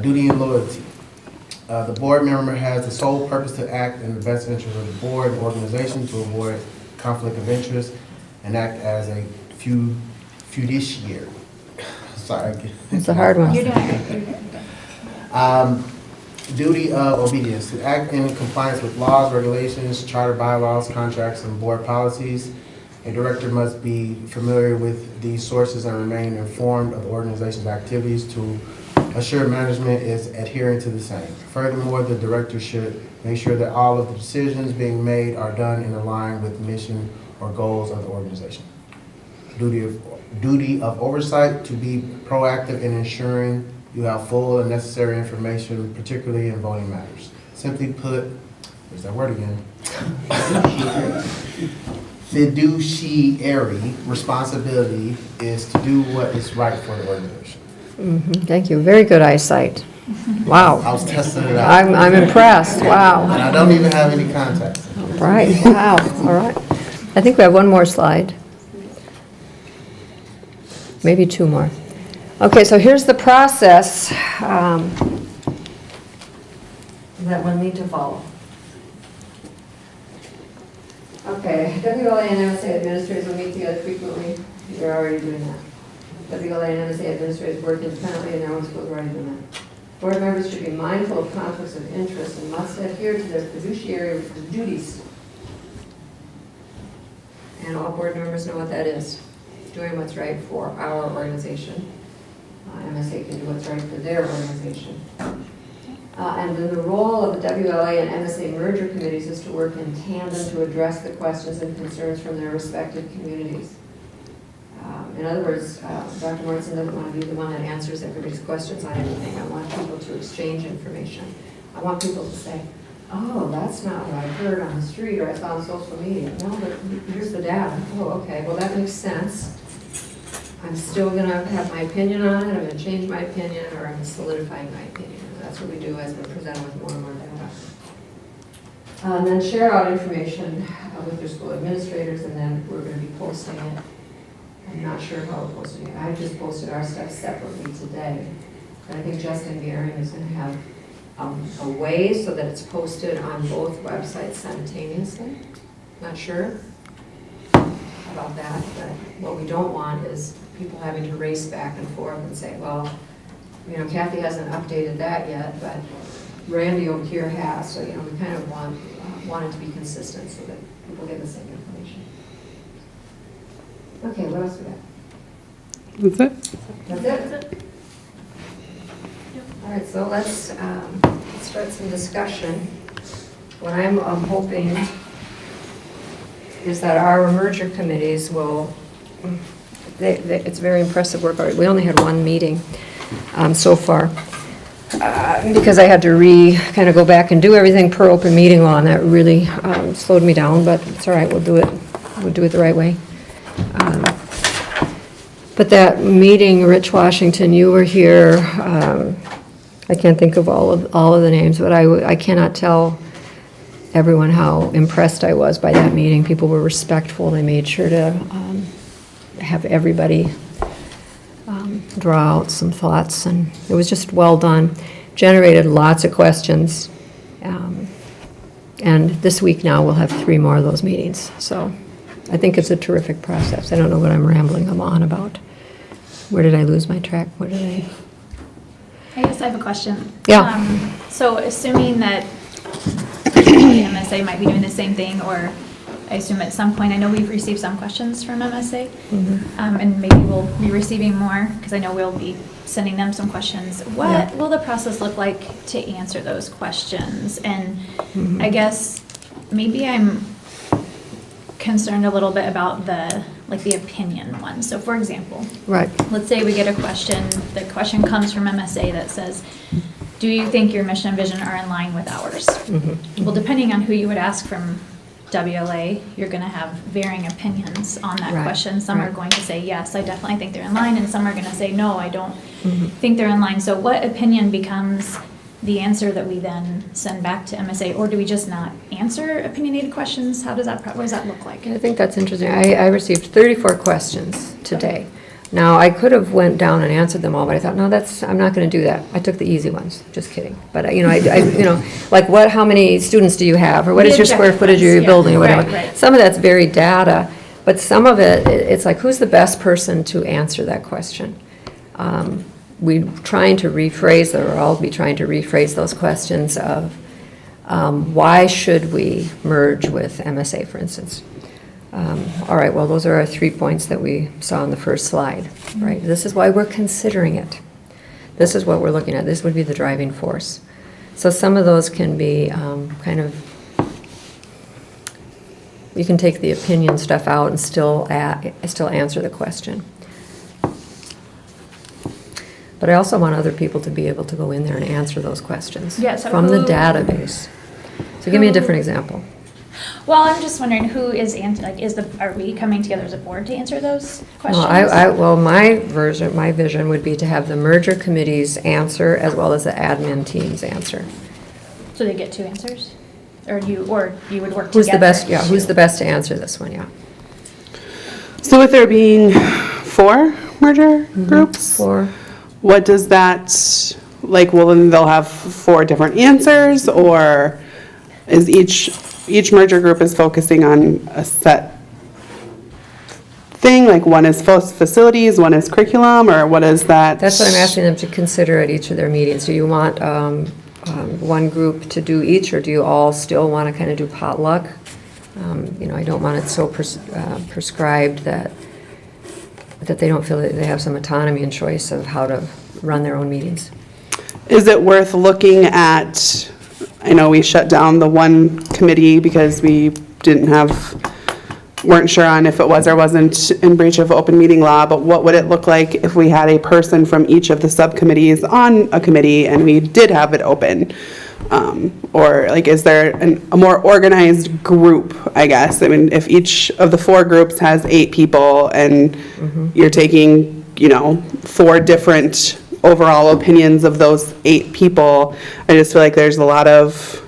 Duty and loyalty. The board member has the sole purpose to act in the best interest of the board and organization to avoid conflict of interest and act as a fiduciary. Sorry.
It's a hard one.
You're doing it.
Duty of obedience, to act in compliance with laws, regulations, charter bylaws, contracts, and board policies. A director must be familiar with these sources and remain informed of the organization's activities to assure management is adhering to the same. Furthermore, the director should make sure that all of the decisions being made are done in line with the mission or goals of the organization. Duty of oversight, to be proactive in ensuring you have full and necessary information, particularly in voting matters. Simply put, there's that word again. Fiduciary responsibility is to do what is right for the organization.
Thank you. Very good eyesight. Wow.
I was testing it out.
I'm impressed. Wow.
And I don't even have any contacts.
Right. Wow. All right. I think we have one more slide. Maybe two more. Okay, so here's the process that we'll need to follow. Okay, WLA and MSA administrators will meet together frequently. They're already doing that. WLA and MSA administrators work independently in their own schools, we're already doing that. Board members should be mindful of conflicts of interest and must adhere to their fiduciary duties. And all board members know what that is. Doing what's right for our organization. MSA can do what's right for their organization. And then the role of the WLA and MSA merger committees is to work in tandem to address the questions and concerns from their respective communities. In other words, Dr. Mortensen doesn't want to be the one that answers everybody's questions on anything. I want people to exchange information. I want people to say, oh, that's not what I heard on the street or I saw on social media. No, but here's the data. Oh, okay, well, that makes sense. I'm still gonna have my opinion on it, I'm gonna change my opinion, or I'm solidifying my opinion. And that's what we do as we're presented with more and more data. And then share out information with your school administrators, and then we're gonna be posting it. I'm not sure how we're posting it. I just posted our stuff separately today. But I think Justin Gehring is gonna have a way so that it's posted on both websites simultaneously. Not sure about that, but what we don't want is people having to race back and forth and say, well, you know, Kathy hasn't updated that yet, but Randy over here has, so, you know, we kind of want it to be consistent so that people get the same information. Okay, what else we got?
That's it?
That's it? All right, so let's start some discussion. What I'm hoping is that our merger committees will, it's very impressive work. We only had one meeting so far because I had to kind of go back and do everything per open meeting law, and that really slowed me down, but it's all right, we'll do it the right way. But that meeting, Rich Washington, you were here. I can't think of all of the names, but I cannot tell everyone how impressed I was by that meeting. People were respectful. They made sure to have everybody draw out some thoughts, and it was just well done. Generated lots of questions, and this week now we'll have 3 more of those meetings. So I think it's a terrific process. I don't know what I'm rambling on about. Where did I lose my track? What did
I guess I have a question.
Yeah.
So assuming that the MSA might be doing the same thing, or I assume at some point, I know we've received some questions from MSA, and maybe we'll be receiving more, because I know we'll be sending them some questions. What will the process look like to answer those questions? And I guess maybe I'm concerned a little bit about the opinion one. So for example,
right?
let's say we get a question, the question comes from MSA that says, do you think your mission and vision are in line with ours? Well, depending on who you would ask from WLA, you're going to have varying opinions on that question. Some are going to say, yes, I definitely think they're in line, and some are going to say, no, I don't think they're in line. So what opinion becomes the answer that we then send back to MSA, or do we just not answer opinionated questions? What does that look like?
I think that's interesting. I received 34 questions today. Now, I could have went down and answered them all, but I thought, no, I'm not going to do that. I took the easy ones. Just kidding. But you know, like how many students do you have, or what is your square footage of your building, or whatever.
Right.
Some of that's very data, but some of it's like, who's the best person to answer that question? We're trying to rephrase, or I'll be trying to rephrase those questions of why should we merge with MSA, for instance? All right, well, those are our 3 points that we saw on the first slide, right? This is why we're considering it. This is what we're looking at. This would be the driving force. So some of those can be kind of, you can take the opinion stuff out and still answer the question. But I also want other people to be able to go in there and answer those questions from the database. So give me a different example.
Well, I'm just wondering who is are we coming together as a board to answer those questions?
Well, my vision would be to have the merger committees answer as well as the admin teams answer.
So they get 2 answers? Or you would work
Who's
together?
the best? Yeah, who's the best to answer this one? Yeah.
So with there being 4 merger groups,
4.
what does that, well, then they'll have 4 different answers, or is each merger group is focusing on a set thing, like one is facilities, one is curriculum, or what is that?
That's what I'm asking them to consider at each of their meetings. Do you want one group to do each, or do you all still want to kind of do potluck? I don't want it so prescribed that they don't feel that they have some autonomy and choice of how to run their own meetings.
Is it worth looking at, I know we shut down the one committee because we weren't sure on if it was or wasn't in breach of open meeting law, but what would it look like if we had a person from each of the subcommittees on a committee and we did have it open? Or is there a more organized group, I guess? I mean, if each of the 4 groups has 8 people and you're taking 4 different overall opinions of those 8 people. I just feel like there's a lot of,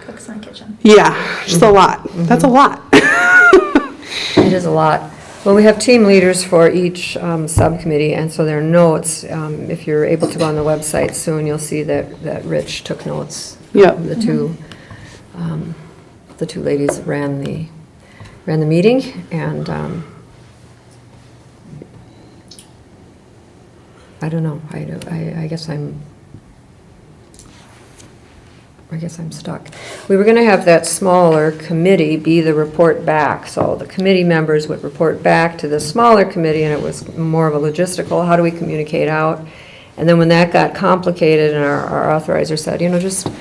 Cooks in the kitchen.
yeah, just a lot. That's a lot.
It is a lot. Well, we have team leaders for each subcommittee, and so there are notes. If you're able to go on the website soon, you'll see that Rich took notes.
Yep.
The two ladies that ran the meeting, and I don't know. I guess I'm stuck. We were going to have that smaller committee be the report back. So the committee members would report back to the smaller committee, and it was more of a logistical, how do we communicate out? And then when that got complicated, and our authorizer said, just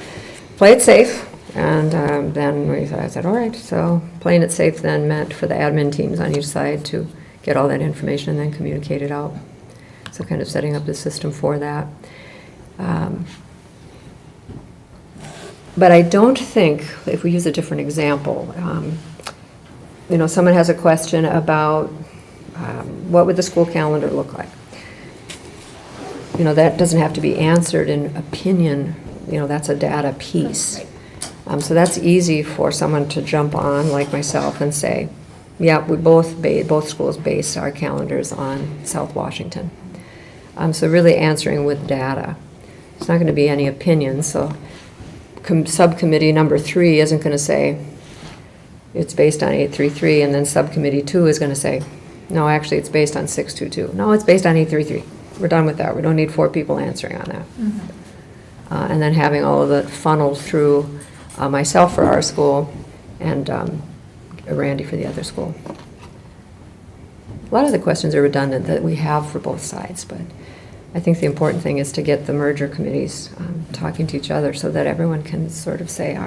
play it safe. And then I said, all right. So playing it safe then meant for the admin teams on each side to get all that information and then communicate it out. So kind of setting up the system for that. But I don't think, if we use a different example, someone has a question about what would the school calendar look like? That doesn't have to be answered in opinion, that's a data piece. So that's easy for someone to jump on, like myself, and say, yeah, we both schools base our calendars on South Washington. So really answering with data. It's not going to be any opinions, so subcommittee number 3 isn't going to say it's based on 833, and then subcommittee 2 is going to say, no, actually it's based on 622. No, it's based on 833. We're done with that. We don't need 4 people answering on that. And then having all of it funneled through myself for our school and Randy for the other school. A lot of the questions are redundant that we have for both sides, but I think the important thing is to get the merger committees talking to each other so that everyone can sort of say,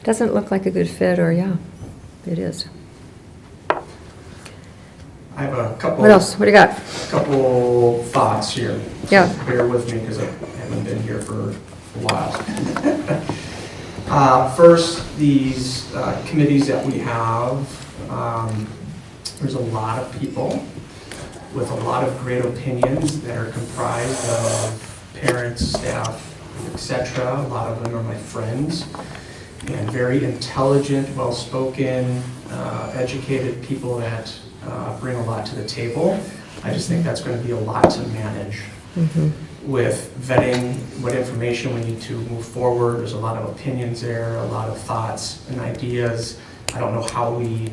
doesn't look like a good fit, or yeah, it is.
I have a couple.
What else? What do you got?
Couple thoughts here. So
Yeah.
bear with me because I haven't been here for a while. First, these committees that we have, there's a lot of people with a lot of great opinions that are comprised of parents, staff, etc. A lot of them are my friends, and very intelligent, well-spoken, educated people that bring a lot to the table. I just think that's going to be a lot to manage. With vetting what information we need to move forward. There's a lot of opinions there, a lot of thoughts and ideas. I don't know how we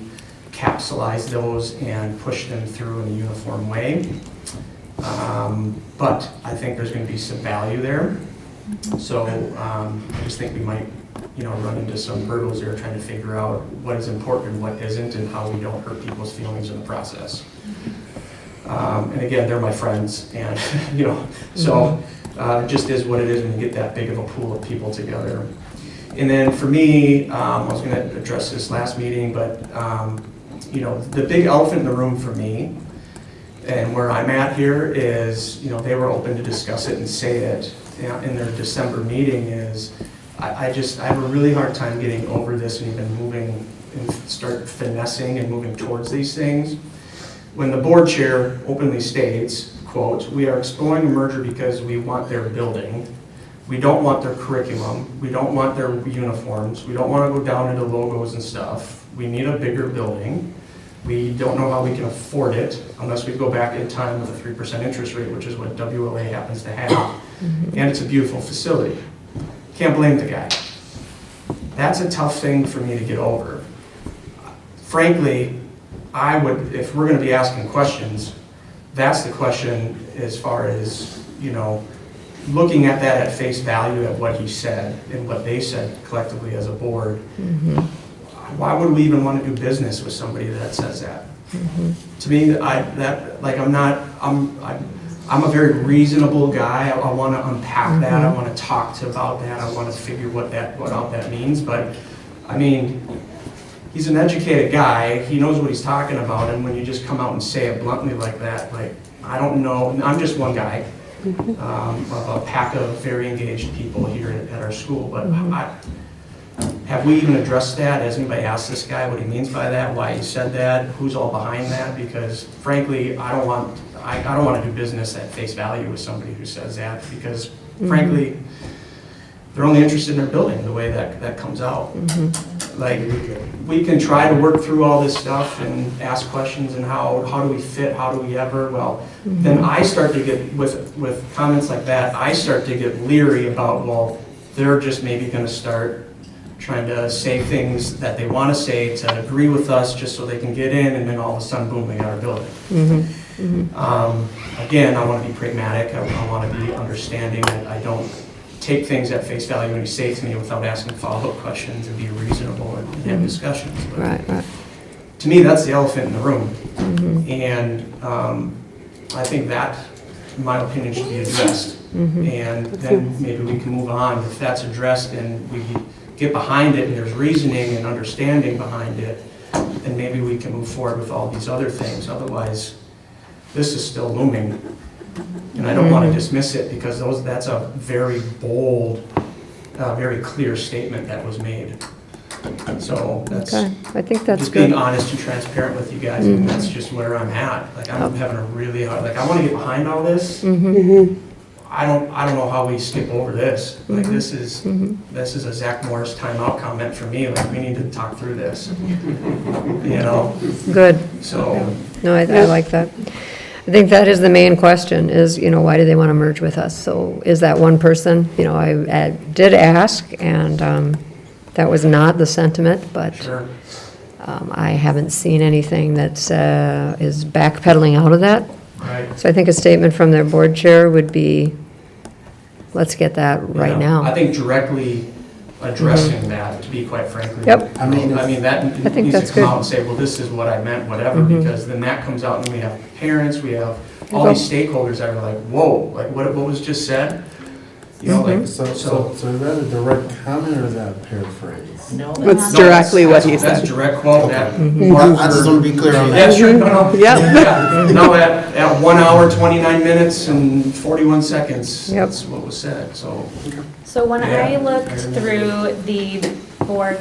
capsulize those and push them through in a uniform way. But I think there's going to be some value there. So I just think we might, run into some hurdles there trying to figure out what is important and what isn't, and how we don't hurt people's feelings in the process. And again, they're my friends, and so it just is what it is when you get that big of a pool of people together. And then for me, I was going to address this last meeting, but the big elephant in the room for me, and where I'm at here is, they were open to discuss it and say it in their December meeting, is I have a really hard time getting over this and even moving and start finessing and moving towards these things. When the board chair openly states, quote, "We are exploring a merger because we want their building. We don't want their curriculum. We don't want their uniforms. We don't want to go down into logos and stuff. We need a bigger building. We don't know how we can afford it unless we go back in time with a 3% interest rate, which is what WLA happens to have. And it's a beautiful facility." Can't blame the guy. That's a tough thing for me to get over. Frankly, I would, if we're going to be asking questions, that's the question as far as, looking at that at face value at what he said and what they said collectively as a board. Why would we even want to do business with somebody that says that? To me, I'm a very reasonable guy. I want to unpack that. I want to talk about that. I want to figure what all that means. But I mean, he's an educated guy. He knows what he's talking about. And when you just come out and say it bluntly like that, I don't know. I'm just one guy of a pack of very engaged people here at our school. But have we even addressed that? Has anybody asked this guy what he means by that, why he said that, who's all behind that? Because frankly, I don't want to do business at face value with somebody who says that, because frankly, they're only interested in their building, the way that comes out. Like, we can try to work through all this stuff and ask questions and how do we fit, how do we ever, well, then I start to get, with comments like that, I start to get leery about, well, they're just maybe gonna start trying to say things that they wanna say to agree with us just so they can get in, and then all of a sudden, boom, they got our building. Again, I wanna be pragmatic, I wanna be understanding, I don't take things at face value when you say it to me without asking follow-up questions and be reasonable and have discussions. But
Right.
to me, that's the elephant in the room. And I think that, in my opinion, should be addressed. And then maybe we can move on. If that's addressed and we get behind it and there's reasoning and understanding behind it, then maybe we can move forward with all these other things. Otherwise, this is still looming. And I don't want to dismiss it, because that's a very bold, very clear statement that was made. So that's,
Okay, I think that's
just being
good.
honest and transparent with you guys, and that's just where I'm at. Like, I'm having a really hard, like, I want to get behind all this. I don't know how we skip over this. Like, this is a Zach Morris timeout comment for me. Like, we need to talk through this. You know?
Good.
So,
No, I like that. I think that is the main question is, why do they want to merge with us? So is that one person? I did ask, and that was not the sentiment, but
sure.
I haven't seen anything that is backpedaling out of that.
Right.
So I think a statement from their board chair would be, let's get that right
Yeah.
now.
I think directly addressing that, to be quite frankly.
Yep.
I mean, that
think
needs
that's
to come
good.
out and say, well, this is what I meant, whatever, because then that comes out and we have parents, we have all these stakeholders that are like, whoa, like what was just said? Like,
So is that a direct comment or is that a paraphrase?
No,
It's directly what he
That's
said.
direct quote that.
I just want to be clear on
Yeah,
that.
sure, no.
Yep.
Yeah. No, at 1 hour, 29 minutes and 41 seconds,
Yep.
that's what was said, so.
So when I
Yeah.
looked through the board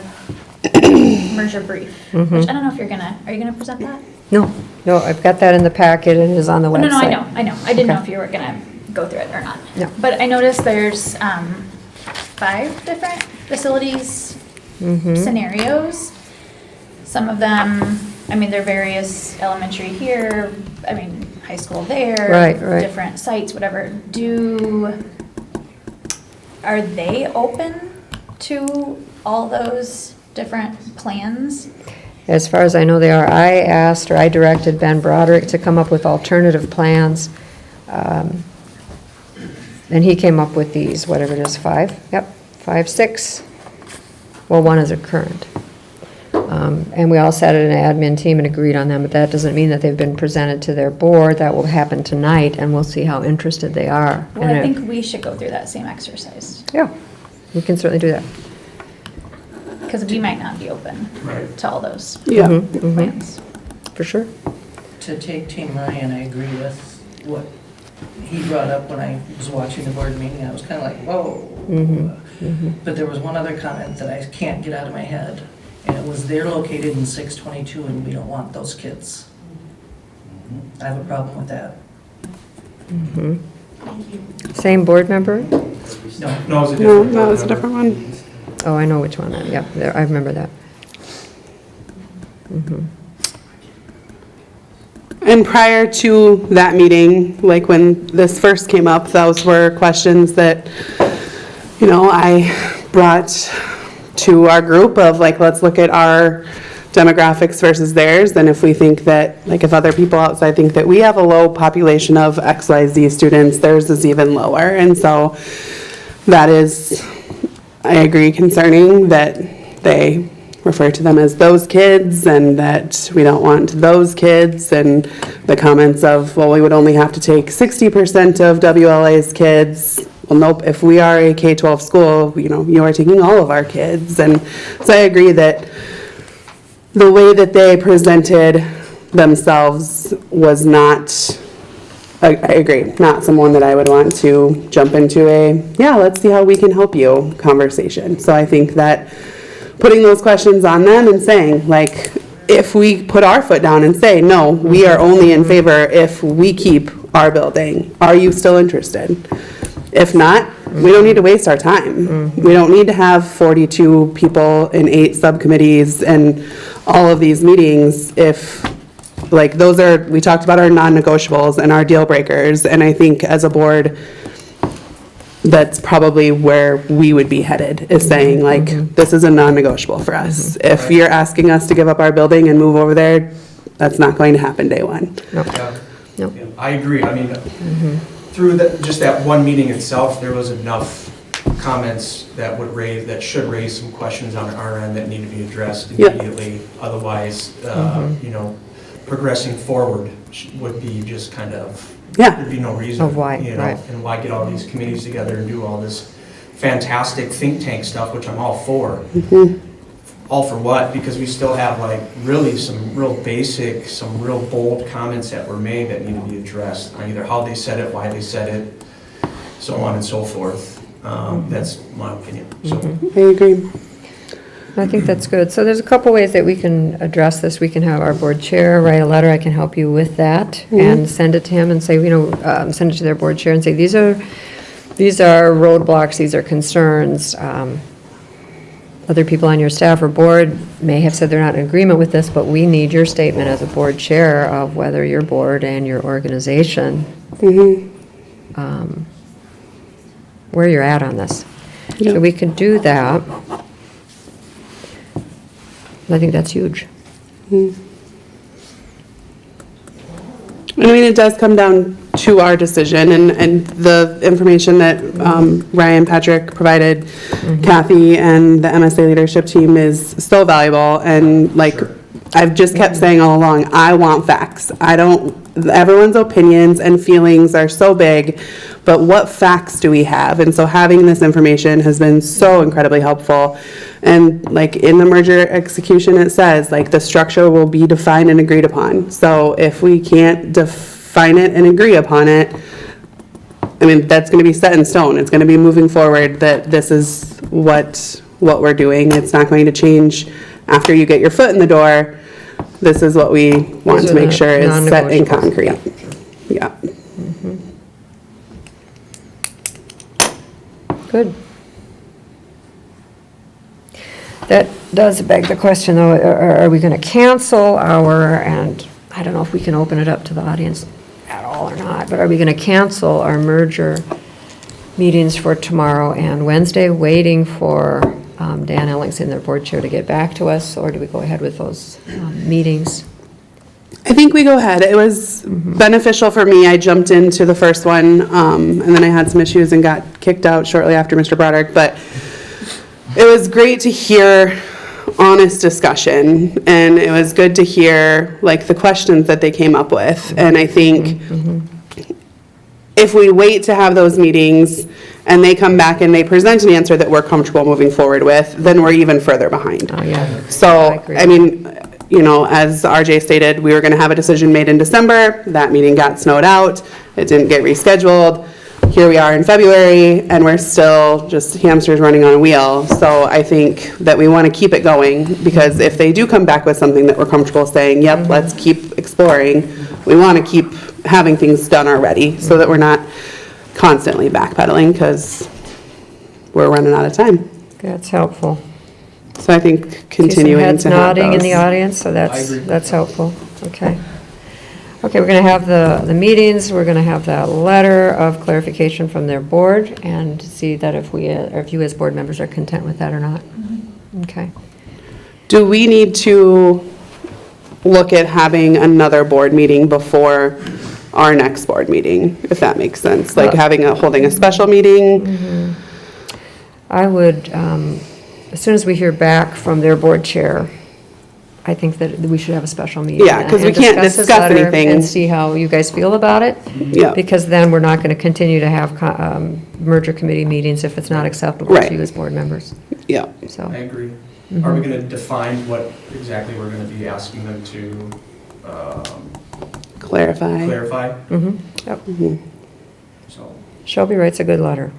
merger brief, which I don't know if are you gonna present that?
No, I've got that in the packet and it is on the website.
No, I know. I didn't know
Okay.
if you were gonna go through it or not.
No.
But I noticed there's 5 different facilities scenarios. Some of them, they're various elementary here, high school there.
Right.
Different sites, whatever. Are they open to all those different plans?
As far as I know, they are. I directed Ben Broderick to come up with alternative plans. And he came up with these, whatever it is, 5? Yep, 5, 6. Well, 1 is a current. And we all sat at an admin team and agreed on them, but that doesn't mean that they've been presented to their board. That will happen tonight, and we'll see how interested they are.
Well,
And
I think we should go through that same exercise,
Yeah, we can certainly do that.
because we might not be open
Right.
to all those
Yeah.
plans.
For sure.
to take Team Ryan, I agree with what he brought up when I was watching the board meeting. I was kind of like, whoa. But there was one other comment that I can't get out of my head, and it was they're located in 622 and we don't want those kids. I have a problem with that.
Same board member?
No,
No, it was a
No,
different.
that was a different one.
Oh, I know which one. Yeah, I remember that.
And prior to that meeting, like when this first came up, those were questions that, I brought to our group of like, let's look at our demographics versus theirs. And if we think that, like if other people outside think that we have a low population of XYZ students, theirs is even lower. And so that is, I agree, concerning that they refer to them as those kids and that we don't want those kids, and the comments of, well, we would only have to take 60% of WLA's kids. Well, nope, if we are a K-12 school, you are taking all of our kids. And so I agree that the way that they presented themselves was not, I agree, not someone that I would want to jump into let's see how we can help you conversation. So I think that putting those questions on them and saying, like, if we put our foot down and say, no, we are only in favor if we keep our building, are you still interested? If not, we don't need to waste our time. We don't need to have 42 people in 8 subcommittees and all of these meetings if, like, those are, we talked about our non-negotiables and our deal breakers, and I think as a board, that's probably where we would be headed, is saying, like, this is a non-negotiable for us. If you're asking us to give up our building and move over there, that's not going to happen day one.
Yeah.
Nope.
Yeah, I agree. I mean, through just that one meeting itself, there was enough comments that should raise some questions on our end that need to be addressed immediately. Otherwise, you know, progressing forward would be just kind of, there'd be no reason.
Of why,
you know,
right.
And why get all these committees together and do all this fantastic think tank stuff, which I'm all for. All for what? Because we still have, like, really some real basic, some real bold comments that were made that need to be addressed on either how they said it, why they said it, so on and so forth. That's my opinion. So.
I agree.
I think that's good. So there's a couple ways that we can address this. We can have our board chair write a letter. I can help you with that and send it to him and say, you know, send it to their board chair and say, these are roadblocks, these are concerns. Other people on your staff or board may have said they're not in agreement with this, but we need your statement as a board chair of whether your board and your organization, where you're at on this. So we can do that. I think that's huge.
I mean, it does come down to our decision, and the information that Ryan Patrick provided Kathy and the MSA leadership team is so valuable, and like, I've just kept saying all along, I want facts. Everyone's opinions and feelings are so big, but what facts do we have? And so having this information has been so incredibly helpful. And like in the merger execution, it says like the structure will be defined and agreed upon. So if we can't define it and agree upon it, I mean, that's going to be set in stone. It's going to be moving forward that this is what we're doing. It's not going to change after you get your foot in the door. This is what we want to make sure is set in concrete. Yeah.
Good. That does beg the question, though, are we going to cancel and I don't know if we can open it up to the audience at all or not, but are we going to cancel our merger meetings for tomorrow and Wednesday, waiting for Dan Ellingson, their board chair, to get back to us, or do we go ahead with those meetings?
I think we go ahead. It was beneficial for me. I jumped into the first one, and then I had some issues and got kicked out shortly after Mr. Broderick, but it was great to hear honest discussion, and it was good to hear like the questions that they came up with. And I think if we wait to have those meetings and they come back and they present an answer that we're comfortable moving forward with, then we're even further behind.
Oh, yeah.
So, I mean, you know, as RJ stated, we were going to have a decision made in December. That meeting got snowed out. It didn't get rescheduled. Here we are in February, and we're still just hamsters running on a wheel. So I think that we want to keep it going, because if they do come back with something that we're comfortable saying, yep, let's keep exploring, we want to keep having things done already so that we're not constantly backpedaling, because we're running out of time.
That's helpful.
So I think continuing to have
heads nodding in the
those.
audience, so
I agree.
that's helpful. Okay. Okay, we're going to have the meetings, we're going to have that letter of clarification from their board, and see that if you as board members are content with that or not. Okay.
Do we need to look at having another board meeting before our next board meeting, if that makes sense? Like holding a special meeting?
I would, as soon as we hear back from their board chair, I think that we should have a special meeting.
Yeah, because we can't
this
discuss
letter
anything.
And see how you guys feel about it.
Yeah.
Because then we're not going to continue to have merger committee meetings if it's not acceptable
Right.
to you as board members.
Yeah.
So,
I agree. Are we going to define what exactly we're going to be asking them to
Clarify.
clarify?
yep.
So,
Shelby writes a good letter.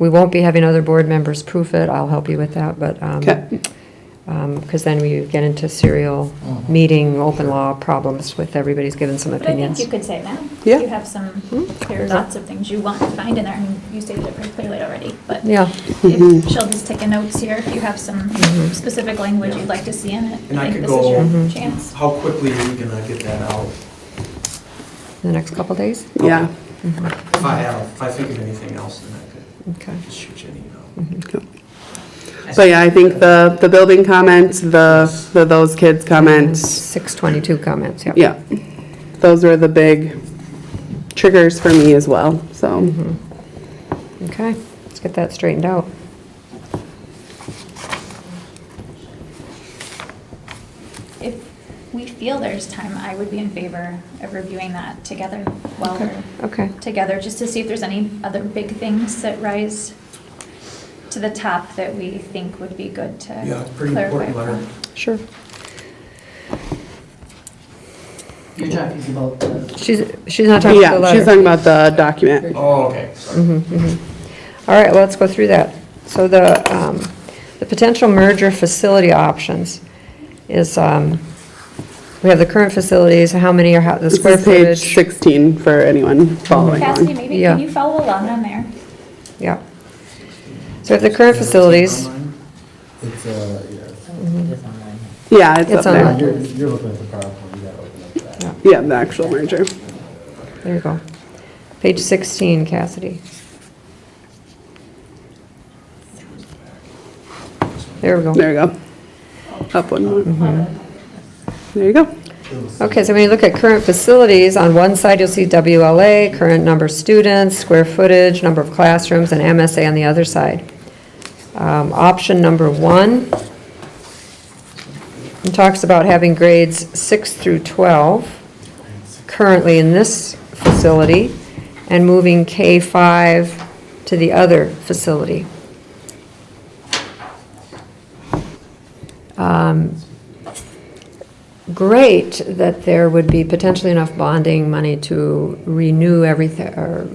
We won't be having other board members proof it, I'll help you with that, but,
Okay.
because then we get into serial meeting, open law problems with everybody's giving some
But I think
opinions.
you could say that.
Yeah.
You have some, there are lots of things you want to find in there, and you stated it pretty clearly already, but
Yeah,
if she'll just take a notes here, if you have some specific language you'd like to see in it,
And I
I think
could
this is your
go-
chance.
How quickly are we gonna get that out?
the next couple days?
Yeah.
If I think of anything else, then I
Okay.
could just shoot you an email.
So yeah, I think the building comments, the those kids comments,
622 comments, yeah.
yeah. Those were the big triggers for me as well, so.
Okay, let's get that straightened out.
If we feel there's time, I would be in favor of reviewing that together while we're
Okay,
together, just to see if there's any other big things that rise to the top that we think would be good to clarify.
Yeah, it's pretty important letter.
sure.
You're talking about the,
She's not talking about the
Yeah,
letter.
she's talking about the document.
Oh, okay, sorry.
All right, well, let's go through that. So the potential merger facility options is, we have the current facilities, how many are, the
This
square
is page
footage.
16 for anyone following
Cassidy,
on.
maybe,
Yeah.
can you follow along on there?
Yeah. So we have the current facilities.
Online?
It's, yeah.
It is online.
Yeah, it's
It's
up
on
there.
You're looking at the PowerPoint, you gotta open up that.
Yeah, the actual merger.
There you go. Page 16, Cassidy. There we go.
There we go. Up one more. There you go.
Okay, so when you look at current facilities, on one side you'll see WLA, current number of students, square footage, number of classrooms, and MSA on the other side. Option number 1, it talks about having grades 6 through 12 currently in this facility and moving K-5 to the other facility. Great that there would be potentially enough bonding money to renew everything, or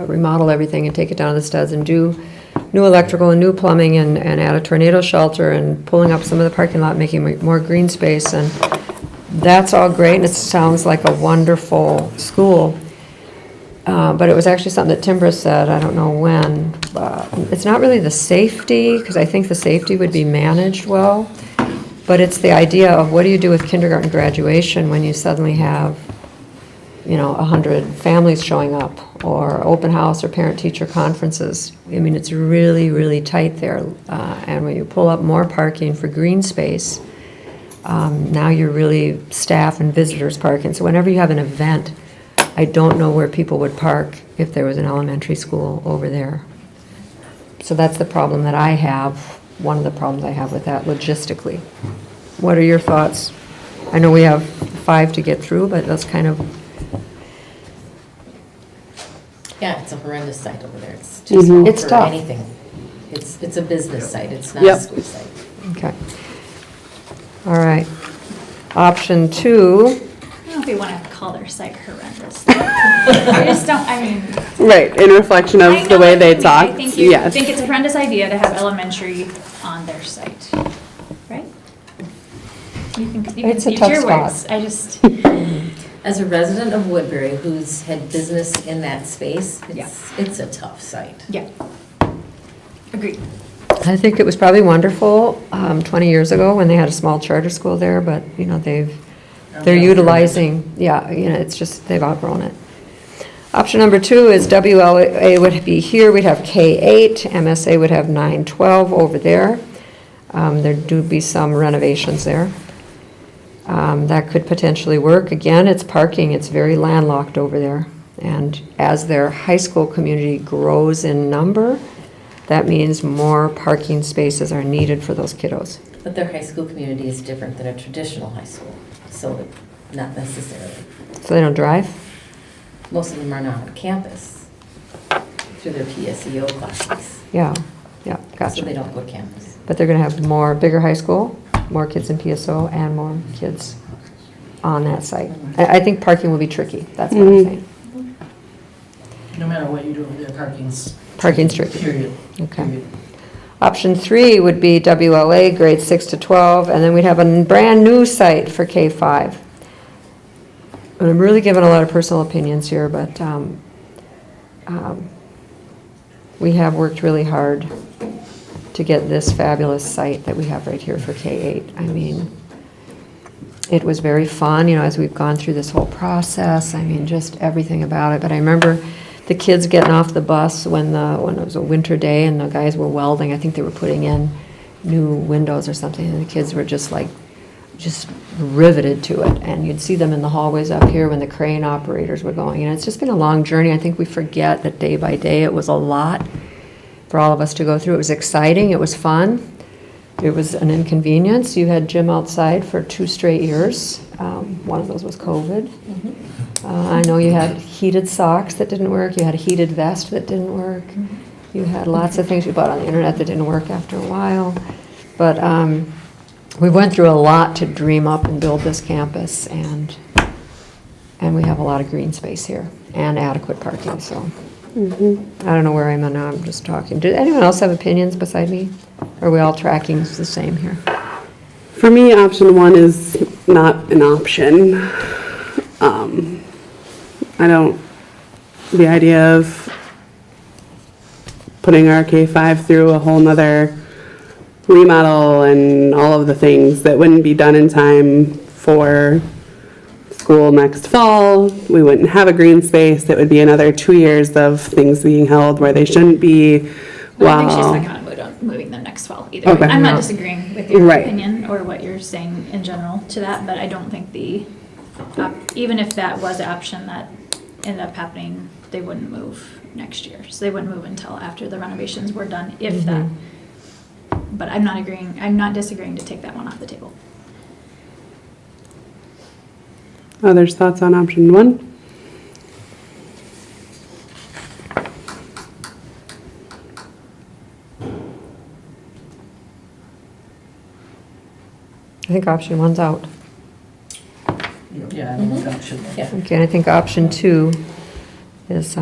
remodel everything and take it down to the studs and do new electrical and new plumbing and add a tornado shelter and pulling up some of the parking lot, making more green space, and that's all great, and it sounds like a wonderful school. But it was actually something that Timbra said, I don't know when, it's not really the safety, because I think the safety would be managed well, but it's the idea of what do you do with kindergarten graduation when you suddenly have, 100 families showing up, or open house or parent-teacher conferences. I mean, it's really, really tight there, and when you pull up more parking for green space, now you're really staff and visitors parking. So whenever you have an event, I don't know where people would park if there was an elementary school over there. So that's the problem that I have, one of the problems I have with that logistically. What are your thoughts? I know we have 5 to get through, but that's kind of,
Yeah, it's a horrendous site over there. It's too small
It's
for
tough.
anything. It's a business site, it's not a
Yep.
school site.
okay. All right. Option 2,
I don't know if we want to call their site horrendous. I just don't, I mean.
Right, in reflection
I
of the
know
way
what
they
you mean. I
talk,
think you
yes.
think it's a horrendous idea to have elementary on their site, right? You can
It's a
use
tough
your
spot.
words. I just,
As a resident of Woodbury who's had business in that space,
Yeah.
it's a tough site.
yeah. Agreed.
I think it was probably wonderful 20 years ago when they had a small charter school there, but, they're utilizing, it's just, they've outgrown it. Option number 2 is WLA would be here, we'd have K-8, MSA would have 9-12 over there. There do be some renovations there. That could potentially work. Again, it's parking, it's very landlocked over there. And as their high school community grows in number, that means more parking spaces are needed for those kiddos.
But their high school community is different than a traditional high school, so not necessarily.
So they don't drive?
Most of them are not on campus through their PSEO classes,
Yeah,
so they
gotcha.
don't go to campus.
But they're gonna have bigger high school, more kids in PSO, and more kids on that site. I think parking will be tricky, that's what I'm saying.
no matter what you you do it, parking's.
Parking's tricky.
Period.
Okay.
Period.
Option 3 would be WLA, grades 6 to 12, and then we'd have a brand-new site for K-5. And I'm really giving a lot of personal opinions here, but we have worked really hard to get this fabulous site that we have right here for K-8. I mean, it was very fun, you know, as we've gone through this whole process. I mean, just everything about it. But I remember the kids getting off the bus when it was a winter day and the guys were welding. I think they were putting in new windows or something, and the kids were just riveted to it. And you'd see them in the hallways up here when the crane operators were going. And it's just been a long journey. I think we forget that day by day it was a lot for all of us to go through. It was exciting. It was fun. It was an inconvenience. You had gym outside for 2 straight years. One of those was COVID. I know you had heated socks that didn't work. You had a heated vest that didn't work. You had lots of things you bought on the internet that didn't work after a while. But we went through a lot to dream up and build this campus, and we have a lot of green space here and adequate parking. So I don't know where I'm at now. I'm just talking. Did anyone else have opinions beside me? Or are we all tracking the same here?
For me, option 1 is not an option. The idea of putting our K-5 through a whole nother remodel and all of the things that wouldn't be done in time for school next fall. We wouldn't have a green space. It would be another 2 years of things being held where they shouldn't be.
I think she's not going to moving them next fall either.
Okay.
I'm not disagreeing with your
Right.
opinion or what you're saying in general to that, but I don't think even if that was an option that ended up happening, they wouldn't move next year. So they wouldn't move until after the renovations were done, if that. But I'm not disagreeing to take that one off the table.
Others' thoughts on option 1?
I think option 1's out.
Yeah, I think that should.
Yeah.
Okay, and I think option 2 is,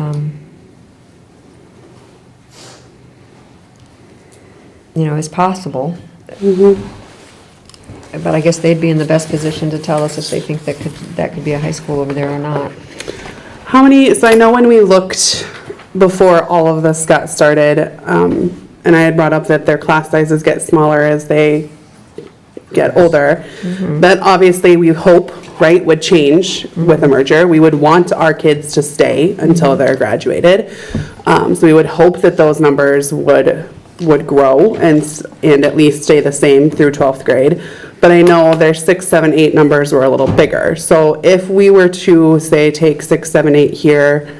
is possible. But I guess they'd be in the best position to tell us if they think that could be a high school over there or not.
So I know when we looked before all of this got started, and I had brought up that their class sizes get smaller as they get older, that obviously we hope, right, would change with a merger. We would want our kids to stay until they're graduated. So we would hope that those numbers would grow and at least stay the same through 12th grade. But I know their 6, 7, 8 numbers were a little bigger. So if we were to, say, take 6, 7, 8 here,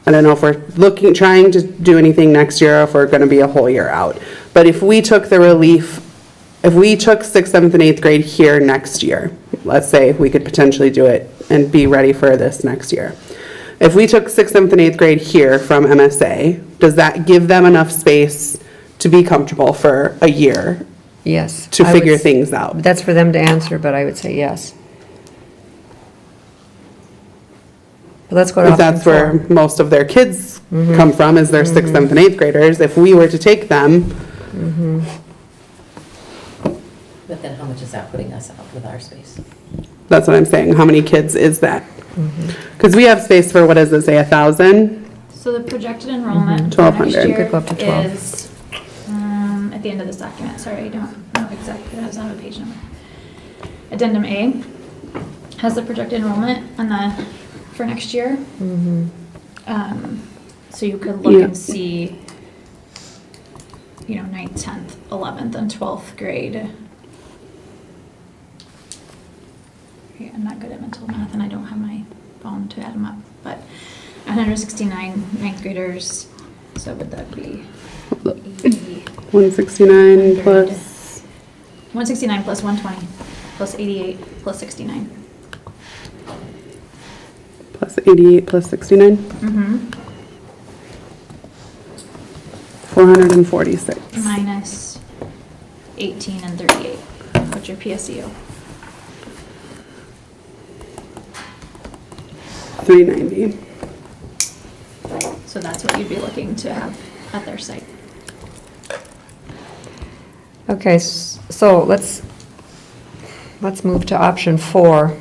I don't know if we're trying to do anything next year or if we're going to be a whole year out. But if we took 6th, 7th, and 8th grade here next year, let's say we could potentially do it and be ready for this next year. If we took 6th, 7th, and 8th grade here from MSA, does that give them enough space to be comfortable for a year?
Yes.
To figure things out?
That's for them to answer, but I would say yes. But let's go to
If
option
that's where
4.
most of their kids come from, is their 6th, 7th, and 8th graders. If we were to take them,
But then how much is that putting us out with our space?
that's what I'm saying. How many kids is that? Because we have space for, what does it say, 1,000?
So the projected enrollment for next
1,200.
year
Could go up to 12.
is, at the end of this document, sorry, I don't know exactly, that's not a page number. Addendum A has the projected enrollment for next year. So you could look and see, 9th, 10th, 11th, and 12th grade. Okay, I'm not good at mental math and I don't have my phone to add them up, but 169 ninth graders, so would that be
169 plus,
169 plus 120 plus 88 plus 69.
plus 88 plus 69? 446.
Minus 18 and 38. What's your PSEO?
390.
So that's what you'd be looking to have at their site.
Okay, so let's move to option 4.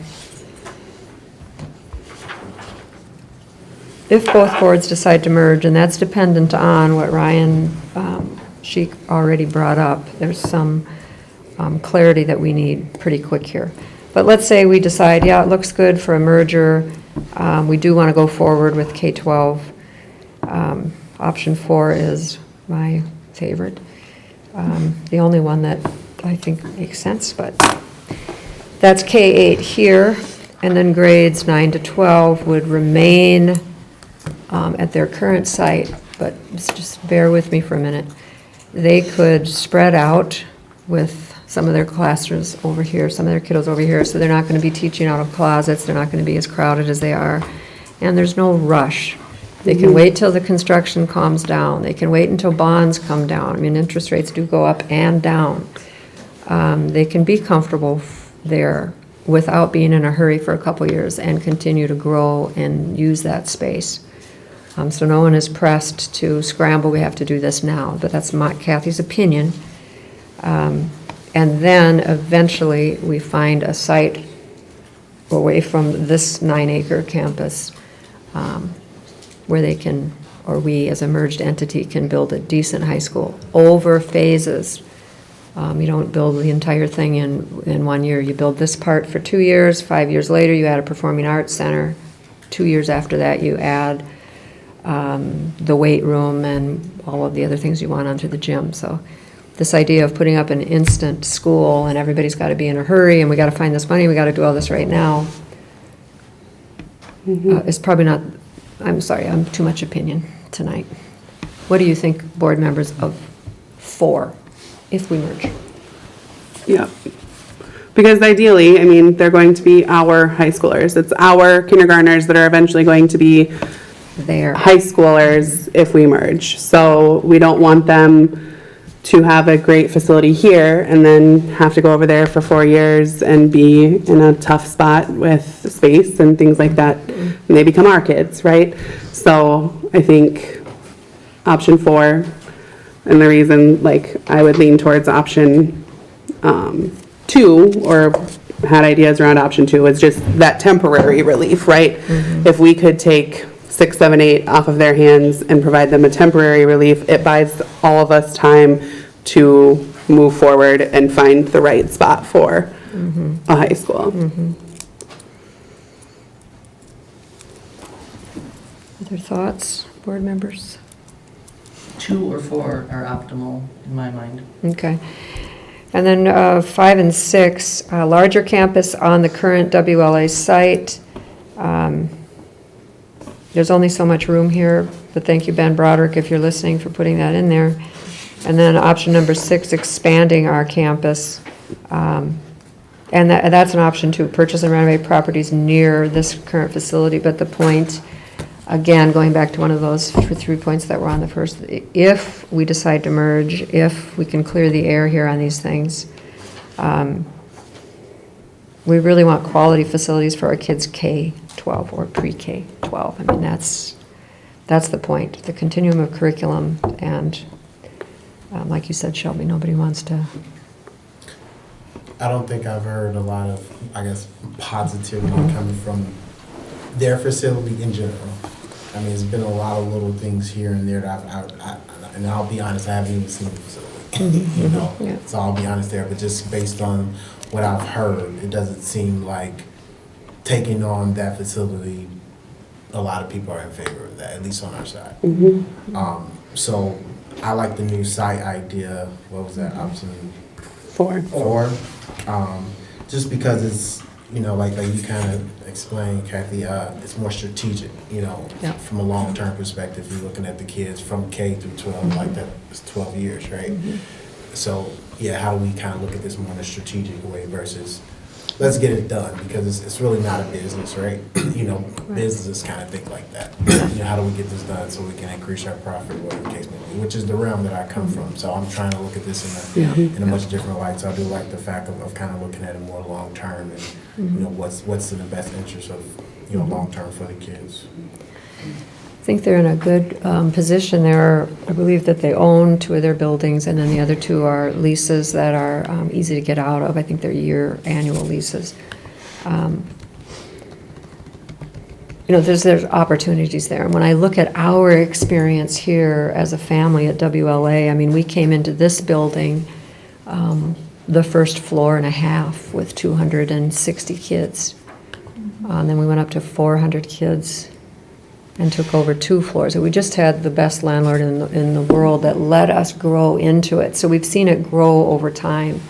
If both boards decide to merge, and that's dependent on what Ryan Sheik already brought up, there's some clarity that we need pretty quick here. But let's say we decide, yeah, it looks good for a merger. We do want to go forward with K-12. Option 4 is my favorite. The only one that I think makes sense, but that's K-8 here, and then grades 9 to 12 would remain at their current site, but just bear with me for a minute. They could spread out with some of their classrooms over here, some of their kiddos over here, so they're not going to be teaching out of closets, they're not going to be as crowded as they are, and there's no rush. They can wait till the construction calms down, they can wait until bonds come down. I mean, interest rates do go up and down. They can be comfortable there without being in a hurry for a couple years and continue to grow and use that space. So no one is pressed to scramble, we have to do this now, but that's Kathy's opinion. And then eventually we find a site away from this 9-acre campus where they can, or we as a merged entity can build a decent high school over phases. You don't build the entire thing in 1 year. You build this part for 2 years, 5 years later you add a performing arts center. 2 years after that you add the weight room and all of the other things you want onto the gym. So this idea of putting up an instant school and everybody's got to be in a hurry and we got to find this money, we got to do all this right now, is probably not, I'm sorry, I'm too much opinion tonight. What do you think, board members, of 4 if we merge?
Yeah. Because ideally, I mean, they're going to be our high schoolers. It's our kindergartners that are eventually going to be
There.
high schoolers if we merge. So we don't want them to have a great facility here and then have to go over there for 4 years and be in a tough spot with space and things like that. And they become our kids, right? So I think option 4, and the reason like I would lean towards option 2 or had ideas around option 2 was just that temporary relief, right? If we could take 6, 7, 8 off of their hands and provide them a temporary relief, it buys all of us time to move forward and find the right spot for a high school.
Other thoughts, board members?
2 or 4 are optimal in my mind.
Okay. And then 5 and 6, larger campus on the current WLA site. There's only so much room here, but thank you, Ben Broderick, if you're listening, for putting that in there. And then option number 6, expanding our campus. And that's an option to purchase and renovate properties near this current facility. But the point, again, going back to one of those 3 points that were on the first, if we decide to merge, if we can clear the air here on these things, we really want quality facilities for our kids K-12 or pre-K-12. I mean, that's the point, the continuum of curriculum. And like you said, Shelby, nobody wants to.
I don't think I've heard a lot of, I guess, positivity coming from their facility in general. I mean, there's been a lot of little things here and there that and I'll be honest, I haven't even seen the facility, you know?
Yeah.
So I'll be honest there, but just based on what I've heard, it doesn't seem like taking on that facility, a lot of people are in favor of that, at least on our side. So I like the new site idea. What was that, option
4.
4? Just because it's, you know, like you kind of explained, Kathy, it's more strategic, you know,
Yeah.
from a long-term perspective. You're looking at the kids from K through 12, like that, it's 12 years, right? So, yeah, how do we kind of look at this more in a strategic way versus let's get it done, because it's really not a business, right? You know, businesses kind of think like that. You know, how do we get this done so we can increase our profit, whatever the case may be, which is the realm that I come from. So I'm trying to look at this in a much different light. So I do like the fact of kind of looking at it more long-term and, you know, what's in the best interest of, you know, long-term for the kids.
think they're in a good position there. I believe that they own 2 of their buildings, and then the other 2 are leases that are easy to get out of. I think they're annual leases. There's opportunities there. And when I look at our experience here as a family at WLA, I mean, we came into this building, the first floor and a half with 260 kids. And then we went up to 400 kids and took over 2 floors. So we just had the best landlord in the world that let us grow into it. So we've seen it grow over time.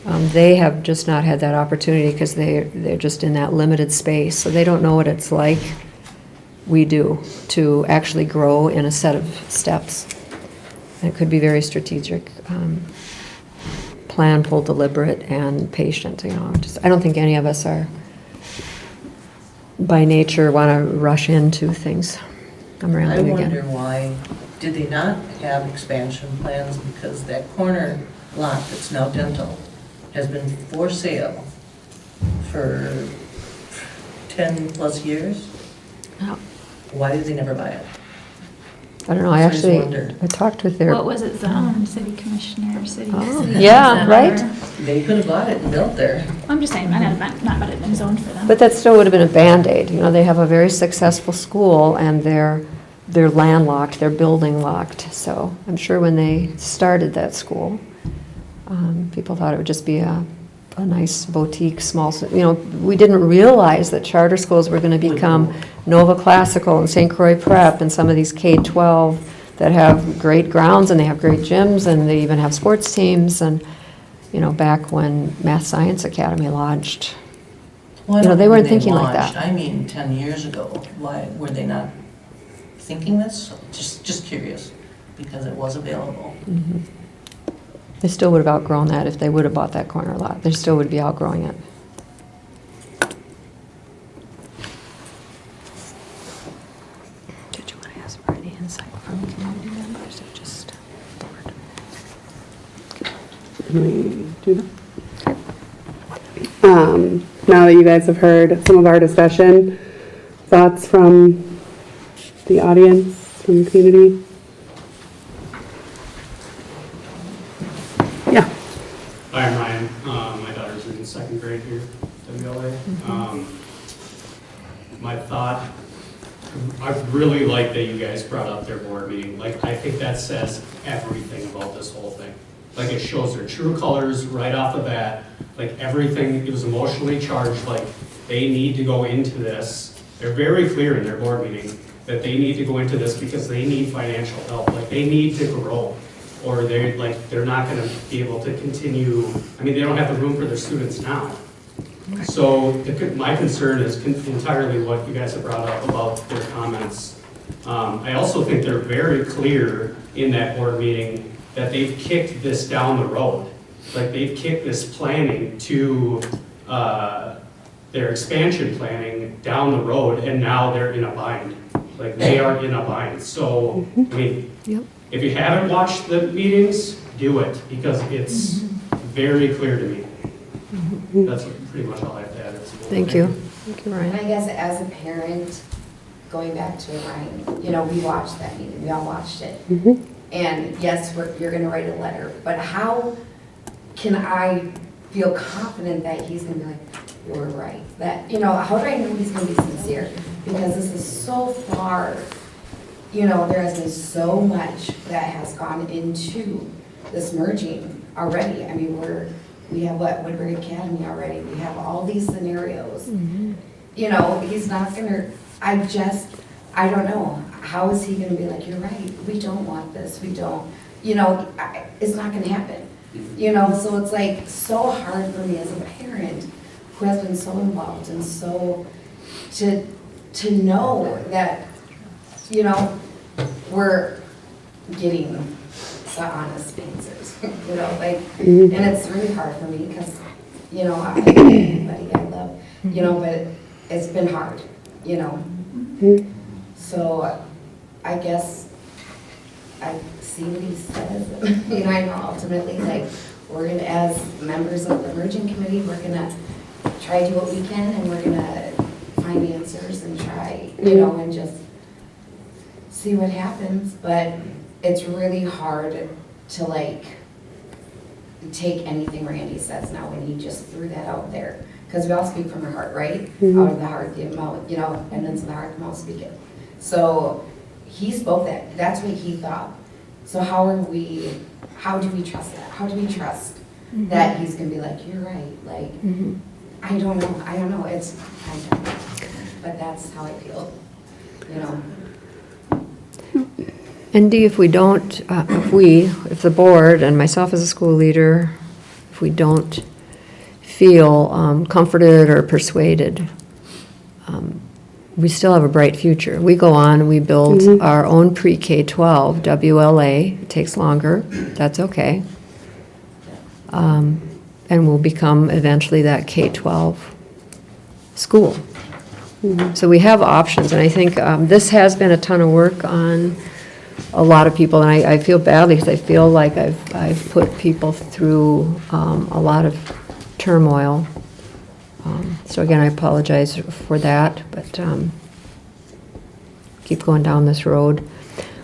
They have just not had that opportunity because they're just in that limited space. So they don't know what it's like, we do, to actually grow in a set of steps. And it could be very strategic, planful, deliberate, and patient. I don't think any of us are, by nature, want to rush into things. I'm rambling again.
I wonder why, did they not have expansion plans? Because that corner lot that's now dental has been for sale for 10 plus years.
Oh.
Why did they never buy it?
I don't know,
I just wondered.
I talked with their...
What was it zoned? City commissioner, city...
Oh,
city
yeah,
center?
right?
They could have bought it and built there.
I'm just saying, not about it been zoned for them.
But that still would have been a Band-Aid. They have a very successful school, and they're landlocked, they're building locked. So I'm sure when they started that school, people thought it would just be a nice boutique, small, we didn't realize that charter schools were going to become Nova Classical and St. Croix Prep and some of these K-12 that have great grounds and they have great gyms and they even have sports teams. And, back when Math Science Academy launched,
Well, I don't
they
know
weren't
when
thinking like
launched.
that.
I mean, 10 years ago. Why were they not thinking this? Just curious, because it was available.
Mhm. They still would have outgrown that if they would have bought that corner lot. They still would be outgrowing it. Did you want to ask for any insight from community members or just board?
Can we do that? Now that you guys have heard some of our discussion, thoughts from the audience, from the community? Yeah.
Hi, I'm Ryan. My daughter's in 2nd grade here at WLA. My thought, I really like that you guys brought up their board meeting. I think that says everything about this whole thing. It shows their true colors right off the bat. Everything, it was emotionally charged. They need to go into this. They're very clear in their board meeting that they need to go into this because they need financial help. They need to grow, or they're not going to be able to continue. I mean, they don't have the room for their students now. So my concern is entirely what you guys have brought up about their comments. I also think they're very clear in that board meeting that they've kicked this down the road. They've kicked this planning to their expansion planning down the road, and now they're in a bind. They are in a bind. So, I mean, if you haven't watched the meetings, do it, because it's very clear to me. That's pretty much all I have to add.
Thank you. Thank you,
And
Ryan.
I guess as a parent, going back to Ryan, we watched that meeting, we all watched it. And yes, you're gonna write a letter, but how can I feel confident that he's gonna be like, you're right? That, how do I know he's gonna be sincere? Because this is so far, there has been so much that has gone into this merging already. I mean, we have Woodbury Academy already, we have all these scenarios. He's not gonna, I don't know, how is he gonna be like, you're right, we don't want this, we don't, it's not gonna happen. So it's so hard for me as a parent who has been so involved and so, to know that, we're getting the honest answers, and it's really hard for me because, I love everybody I love, but it's been hard, So I guess I see what he says, I know ultimately, we're gonna, as members of the merging committee, we're gonna try to do what we can, and we're gonna find answers and try, and just
see what happens, but it's really hard to like take anything Randy says now when he just threw that out there. Because we all speak from our heart, right? Out of the heart, the mouth, you know, and then to the heart, the mouth speak it. So he spoke that, that's what he thought. So how do we trust that? How do we trust that he's gonna be like, you're right, like, I don't know, but that's how I feel, you know?
And Dee, if we don't, if the board and myself as a school leader, if we don't feel comforted or persuaded, we still have a bright future. We go on and we build our own pre-K-12, WLA. It takes longer. That's okay. And we'll become eventually that K-12 school. So we have options, and I think this has been a ton of work on a lot of people, and I feel badly because I feel like I've put people through a lot of turmoil. So again, I apologize for that, but keep going down this road.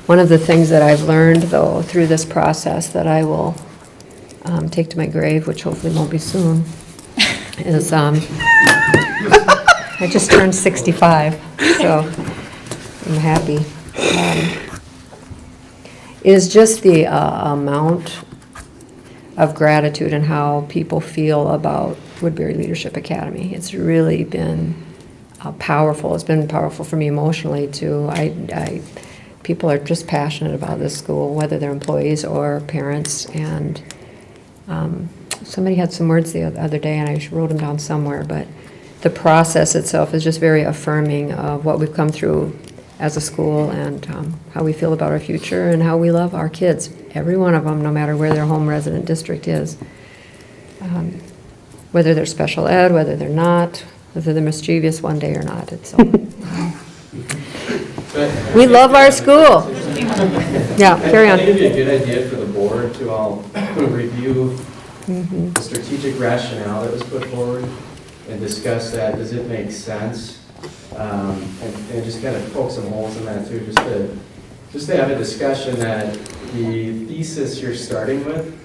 One of the things that I've learned, though, through this process that I will take to my grave, which hopefully won't be soon, is I just turned 65, so I'm happy. Is just the amount of gratitude and how people feel about Woodbury Leadership Academy. It's really been powerful. It's been powerful for me emotionally too. People are just passionate about this school, whether they're employees or parents. And somebody had some words the other day, and I wrote them down somewhere. But the process itself is just very affirming of what we've come through as a school, and how we feel about our future, and how we love our kids, every one of them, no matter where their home resident district is. Whether they're special ed, whether they're not, whether they're mischievous one day or not. It's we love our school. Yeah, carry on.
I think it'd be a good idea for the board to all review the strategic rationale that was put forward and discuss that. Does it make sense? And just kind of poke some holes in that too, just to have a discussion that the thesis you're starting with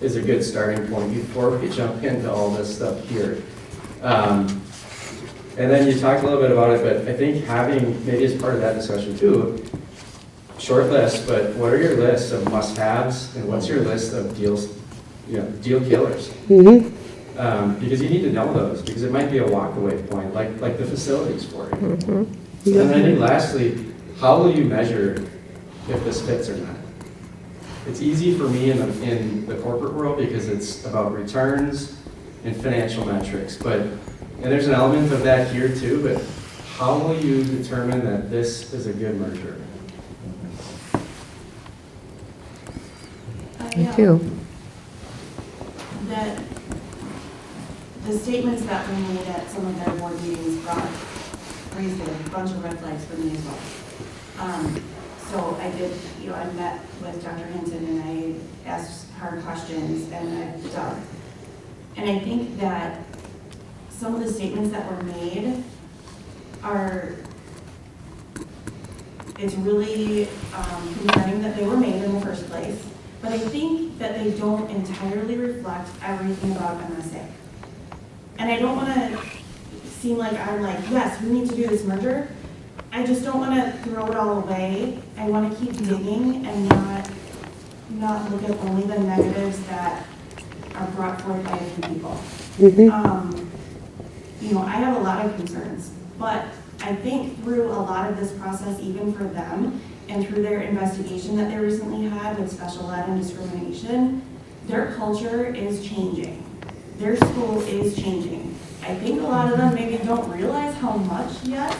is a good starting point before we jump into all this stuff here. And then you talked a little bit about it, but I think having, maybe as part of that discussion too, short list, but what are your lists of must-haves and what's your list of deals, deal killers? Because you need to know those, because it might be a walk-away point, like the facilities for you. And then I think lastly, how will you measure if this fits or not? It's easy for me in the corporate world because it's about returns and financial metrics, and there's an element of that here too, but how will you determine that this is a good merger?
Thank you.
That the statements that were made at some of their board meetings raised a bunch of red flags for me as well. So I did, I met with Dr. Hinton and I asked hard questions and I've dug. And I think that some of the statements that were made it's really concerning that they were made in the first place, but I think that they don't entirely reflect everything about MSA. And I don't want to seem like I'm like, yes, we need to do this merger. I just don't want to throw it all away. I want to keep digging and not look at only the negatives that are brought forth by a few people. I have a lot of concerns, but I think through a lot of this process, even for them, and through their investigation that they recently had with special ed and discrimination, their culture is changing. Their school is changing. I think a lot of them maybe don't realize how much yet,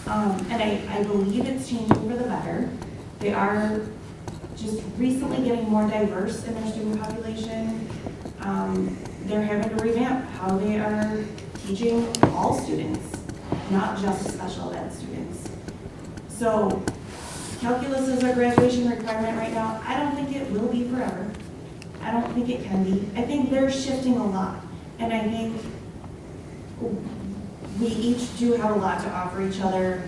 and I believe it's changing for the better. They are just recently getting more diverse in their student population. They're having to revamp how they are teaching all students, not just special ed students. So calculus is our graduation requirement right now. I don't think it will be forever. I don't think it can be. I think they're shifting a lot. And I think we each do have a lot to offer each other.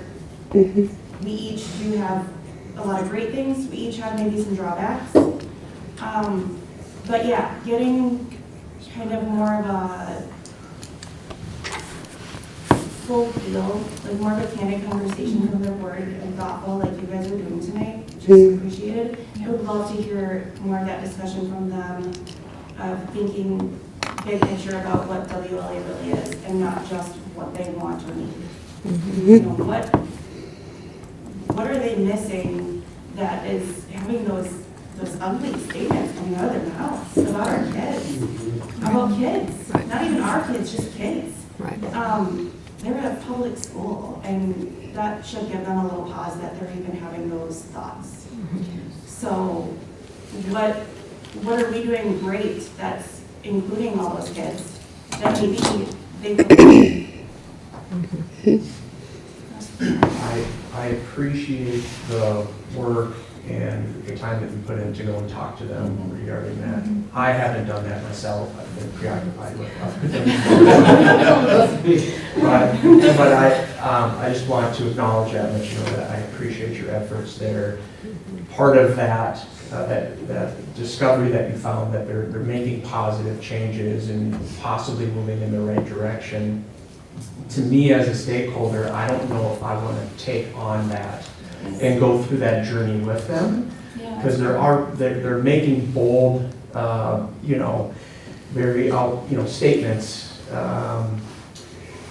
We each do have a lot of great things. We each have maybe some drawbacks. But yeah, getting kind of more of a full feel, like more of a candid conversation from the board and thoughtful, like you guys are doing tonight, just appreciated. I would love to hear more of that discussion from them, of thinking big picture about what WLA really is and not just what they want or need. You know, what are they missing that is having those ugly statements coming out of their mouths about our kids? About kids, not even our kids, just kids.
Right.
They're at a public school, and that should give them a little pause that they're even having those thoughts. So what are we doing great that's including all those kids that maybe they
I appreciate the work and the time that you put in to go and talk to them regarding that. I haven't done that myself. I've been preoccupied with other things. But I just want to acknowledge that and let you know that I appreciate your efforts there. Part of that, that discovery that you found that they're making positive changes and possibly moving in the right direction. To me as a stakeholder, I don't know if I want to take on that and go through that journey with them, because they're making bold, very statements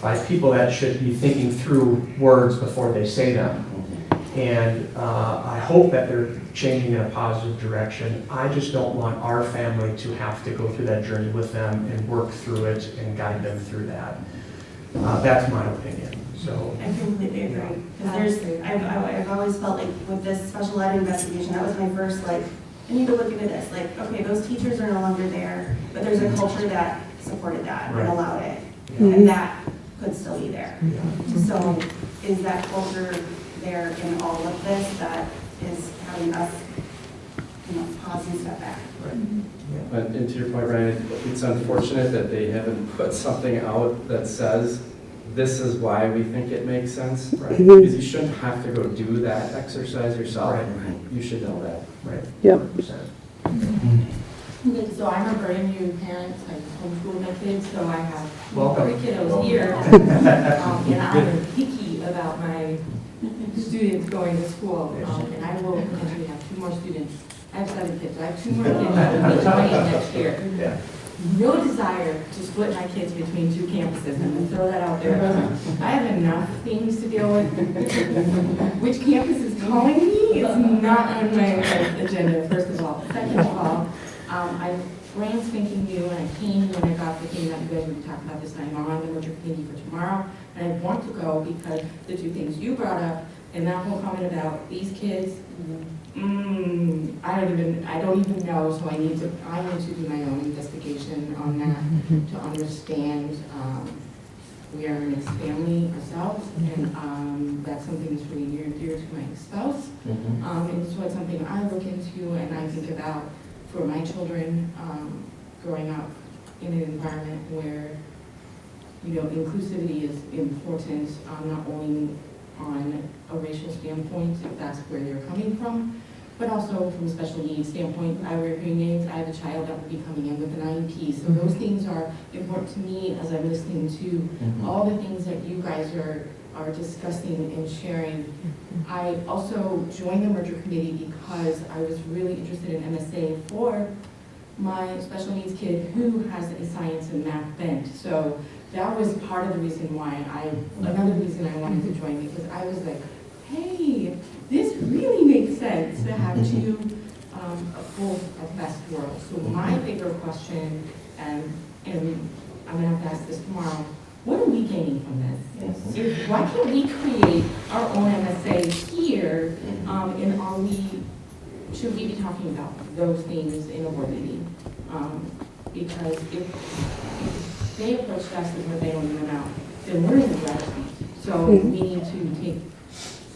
by people that should be thinking through words before they say them. And I hope that they're changing in a positive direction. I just don't want our family to have to go through that journey with them and work through it and guide them through that. That's my opinion. So
I completely agree. Because I've always felt like with this special ed investigation, that was my first, like, I need to look into this. Like, okay, those teachers are no longer there, but there's a culture that supported that and allowed it. Yeah. And that could still be there. Yeah. So is that culture there in all of this that is having us, pause and step back?
Right. Yeah. But and to your point, Ryan, it's unfortunate that they haven't put something out that says this is why we think it makes sense, right? Because you shouldn't have to go do that exercise yourself. Right. You should know that, right?
Yep.
100%.
So I'm a brand new parent. I homeschool my kids, so I have 3
Welcome.
kiddos here. And I'm picky about my students going to school. And I will potentially have 2 more students. I have 7 kids. I have 2 more kids that will be joining next year.
Yeah.
No desire to split my kids between 2 campuses. I'm going to throw that out there. I have enough things to deal with. Which campus is calling me? It's not on my agenda, first of all. Second of all, I brand spanking new, and I came when I got the thing that you guys would talk about this night. I'm on the merger committee for tomorrow, and I want to go because the 2 things you brought up and that whole comment about these kids, I don't even know, so I need to do my own investigation on that to understand. We are a mixed family ourselves, and that's something that's really near and dear to my spouse. And so it's something I look into and I think about for my children growing up in an environment where, inclusivity is important, not only on a racial standpoint, if that's where you're coming from, but also from a special needs standpoint. I wear hearing aids. I have a child that will be coming in with an IEP. So those things are important to me as I'm listening to all the things that you guys are discussing and sharing. I also joined the merger committee because I was really interested in MSA for my special needs kid who has a science and math bent. So that was part of the reason why another reason I wanted to join, because I was like, hey, this really makes sense to have 2 full of best worlds. So my bigger question, and I'm gonna have to ask this tomorrow, what are we gaining from this? Yes. Why can't we create our own MSA here, and should we be talking about those things in a board meeting? Because if they approached us and they don't even know, then we're in the driver's seat. So we need to take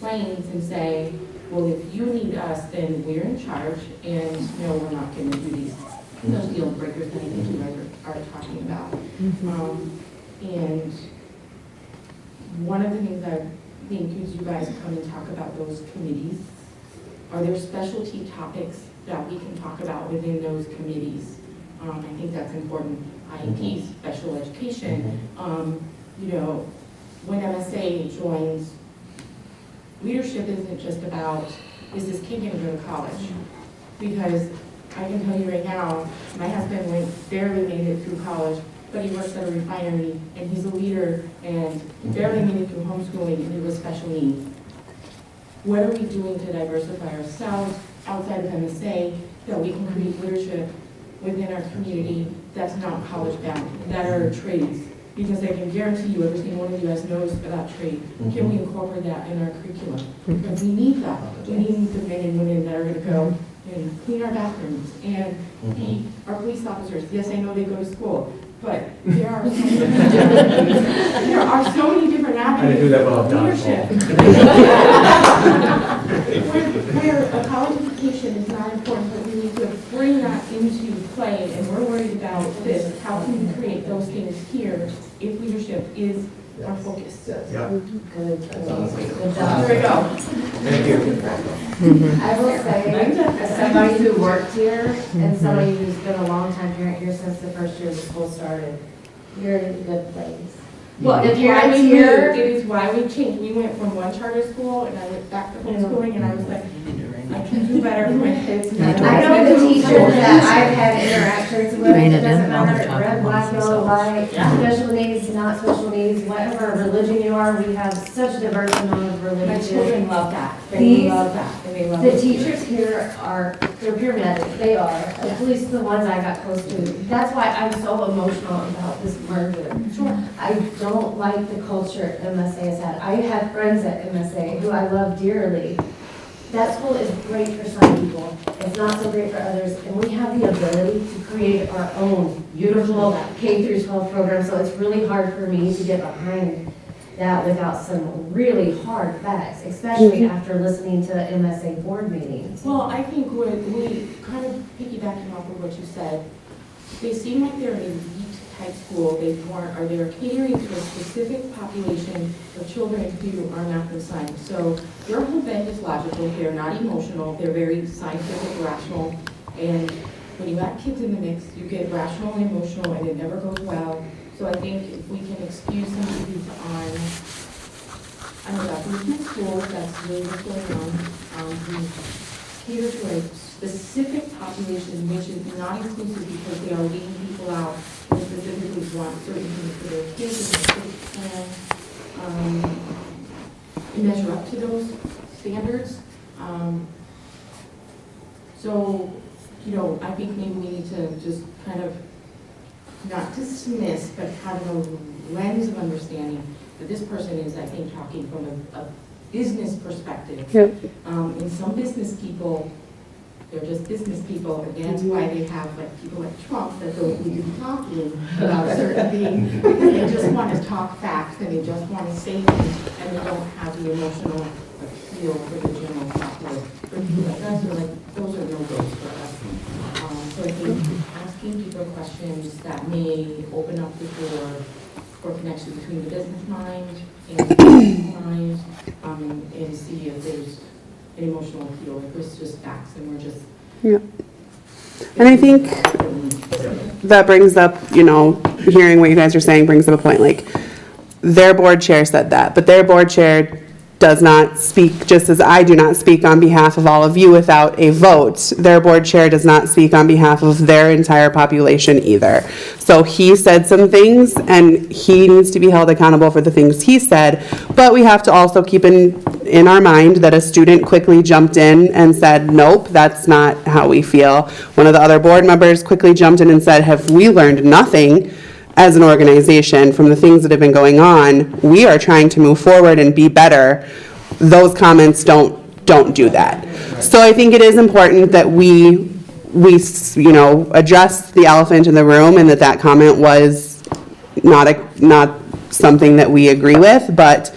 planes and say, well, if you need us, then we're in charge, and no, we're not going to do those deal breakers that I think you guys are talking about. And one of the things I think is you guys come and talk about those committees Are there specialty topics that we can talk about within those committees? I think that's important. IEP, special education. You know, when MSA joins, leadership isn't just about, is this kid going to go to college? Because I can tell you right now, my husband barely made it through college, but he works at a refinery, and he's a leader, and barely made it through homeschooling, and he was special needs. What are we doing to diversify ourselves outside of MSA that we can create leadership within our community that's not college bound, that are trades? Because I can guarantee you, every single one of you guys knows about trade. Can we incorporate that in our curriculum? Because we need that. We need the men and women that are going to go and clean our bathrooms and be our police officers. Yes, I know they go to school, but there are so many different avenues.
I do that well,
leadership. where a college education is not important, but we need to bring that into play, and we're worried about this. How can we create those things here if leadership is our focus?
Yeah.
Good job.
There we go.
Thank you.
I will say, as somebody who worked here and somebody who's been a long time parent here since the first year the school started, you're in a good place.
Well,
The
it's why
parents
we
here-
moved. It is why we changed. We went from one charter school, and I went back to homeschooling, and I was like, I can do better for my kids.
I know the teachers that I've had interactions with,
Rein
it
it
doesn't
in.
matter, red, black, yellow, white, special needs, not special needs, whatever religion you are, we have such a diverse amount of
My
religions.
children love that. They
These-
love that, and they love
The
it.
teachers here are, they're paramedics, they are, at least the ones I got close to. That's why I'm so emotional about this merger.
Sure.
I don't like the culture MSA has had. I have friends at MSA who I love dearly. That school is great for some people, it's not so great for others, and we have the ability to create our own beautiful K through 12 program, so it's really hard for me to get behind that without some really hard facts, especially after listening to MSA board meetings.
Well, I think when we kind of piggybacking off of what you said, they seem like they're an elite type school. They're catering to a specific population of children who are math and science. So their whole bent is logical. They're not emotional. They're very scientific, rational. And when you add kids in the mix, you get rational and emotional, and it never goes well. So I think if we can excuse some issues on, I know that movement school, that's really what's going on. We cater to a specific population which is not inclusive because they are leaving people out and specifically want certain things for their kids and their kids can measure up to those standards. So, you know, I think maybe we need to just kind of not dismiss, but have a lens of understanding that this person is, I think, talking from a business perspective.
Yep.
And some business people, they're just business people, and that's why they have like people like Trump that don't need to be talking about certain things, because they just want to talk facts and they just want to say things, and they don't have the emotional appeal for the general populace. For people like us, are like, those are no-goes for us. So I think asking people questions that may open up the door for connection between the business mind and the business mind, and see if there's an emotional appeal, if it's just facts and we're just.
Yeah. And I think that brings up, you know, hearing what you guys are saying brings up a point, like, their board chair said that, but their board chair does not speak, just as I do not speak on behalf of all of you without a vote. Their board chair does not speak on behalf of their entire population either. So he said some things, and he needs to be held accountable for the things he said, but we have to also keep in our mind that a student quickly jumped in and said, nope, that's not how we feel. One of the other board members quickly jumped in and said, have we learned nothing as an organization from the things that have been going on? We are trying to move forward and be better. Those comments don't do that. So I think it is important that we you know, address the elephant in the room, and that comment was not something that we agree with, but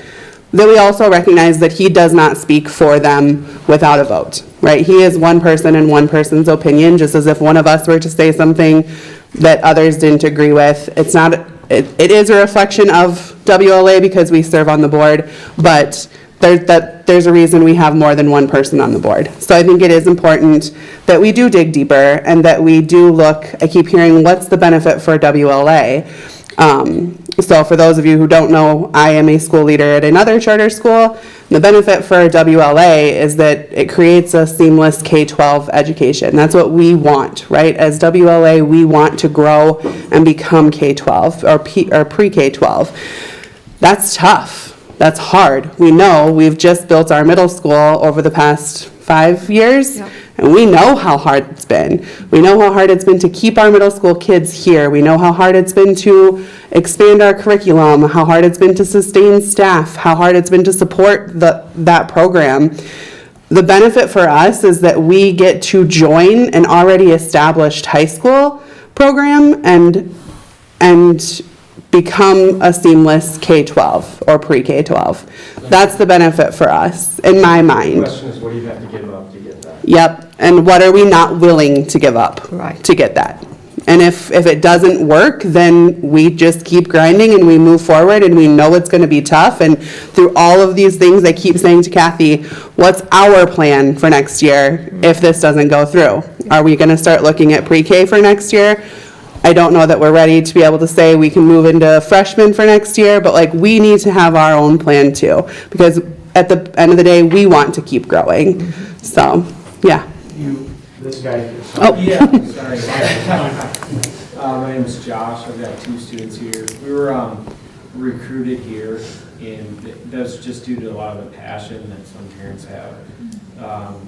that we also recognize that he does not speak for them without a vote, right? He is one person and one person's opinion, just as if one of us were to say something that others didn't agree with. It is a reflection of WLA because we serve on the board, but there's a reason we have more than one person on the board. So I think it is important that we do dig deeper and that we do look, I keep hearing, what's the benefit for WLA? So for those of you who don't know, I am a school leader at another charter school. The benefit for WLA is that it creates a seamless K-12 education. That's what we want, right? As WLA, we want to grow and become K-12 or pre-K-12. That's tough. That's hard. We know we've just built our middle school over the past 5 years.
Yep.
And we know how hard it's been. We know how hard it's been to keep our middle school kids here. We know how hard it's been to expand our curriculum, how hard it's been to sustain staff, how hard it's been to support that program. The benefit for us is that we get to join an already established high school program and become a seamless K-12 or pre-K-12. That's the benefit for us, in my
The
mind.
question is, what do you have to give up to get that?
Yep, and what are we not willing to give up
Right.
to get that? And if it doesn't work, then we just keep grinding and we move forward and we know it's gonna be tough. And through all of these things, I keep saying to Kathy, what's our plan for next year if this doesn't go through? Are we gonna start looking at pre-K for next year? I don't know that we're ready to be able to say we can move into freshmen for next year, but like, we need to have our own plan too. Because at the end of the day, we want to keep growing. So, yeah.
This guy.
Oh.
Yeah, sorry. My name is Josh. I've got 2 students here. We were recruited here, and that's just due to a lot of the passion that some parents have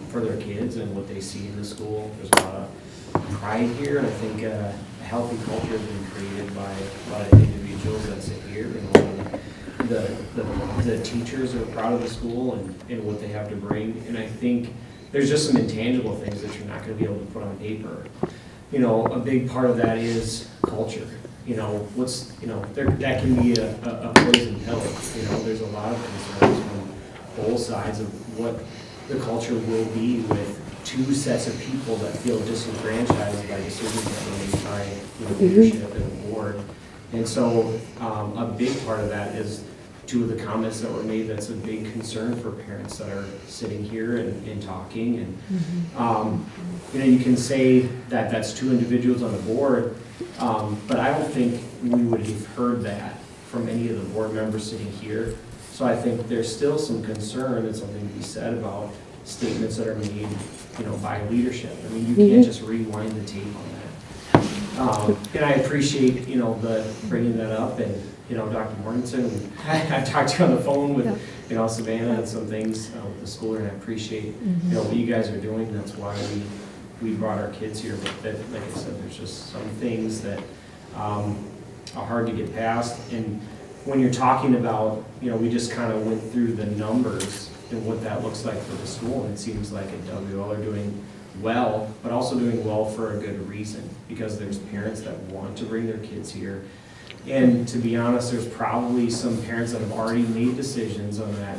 for their kids and what they see in the school. There's a lot of pride here, and I think a healthy culture has been created by a lot of individuals that sit here, and a lot of the teachers are proud of the school and what they have to bring. And I think there's just some intangible things that you're not going to be able to put on paper. You know, a big part of that is culture. You know, that can be a poison pill. You know, there's a lot of concerns from both sides of what the culture will be with 2 sets of people that feel disenfranchised by decisions that were made by leadership and the board. And so a big part of that is 2 of the comments that were made. That's a big concern for parents that are sitting here and talking. And you can say that that's 2 individuals on the board, but I don't think we would have heard that from any of the board members sitting here. So I think there's still some concern and something to be said about statements that are made, by leadership. I mean, you can't just rewind the tape on that. And I appreciate, the bringing that up, and Dr. Mortensen, I talked to you on the phone with, Savannah and some things with the school, and I appreciate, what you guys are doing. That's why we brought our kids here. But that, like I said, there's just some things that are hard to get past. And when you're talking about, we just kind of went through the numbers and what that looks like for the school, and it seems like at WL are doing well, but also doing well for a good reason, because there's parents that want to bring their kids here. And to be honest, there's probably some parents that have already made decisions on that,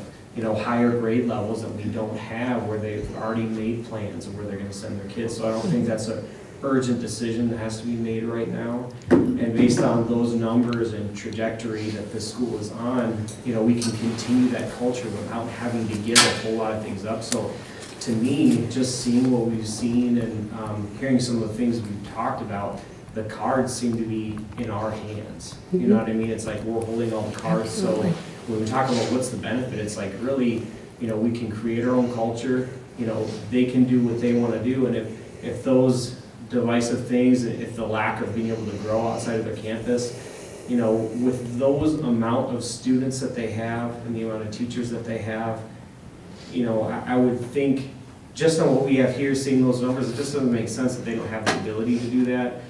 higher grade levels that we don't have, where they've already made plans of where they're going to send their kids. So I don't think that's an urgent decision that has to be made right now. And based on those numbers and trajectory that the school is on, we can continue that culture without having to give a whole lot of things up. So to me, just seeing what we've seen and hearing some of the things we've talked about, the cards seem to be in our hands. You know what I mean? It's like we're holding all the cards.
Absolutely.
So when we talk about what's the benefit, it's like really, we can create our own culture. They can do what they want to do. And if those divisive things, if the lack of being able to grow outside of their campus, with those amount of students that they have and the amount of teachers that they have, I would think, just on what we have here, seeing those numbers, it just doesn't make sense that they don't have the ability to do that,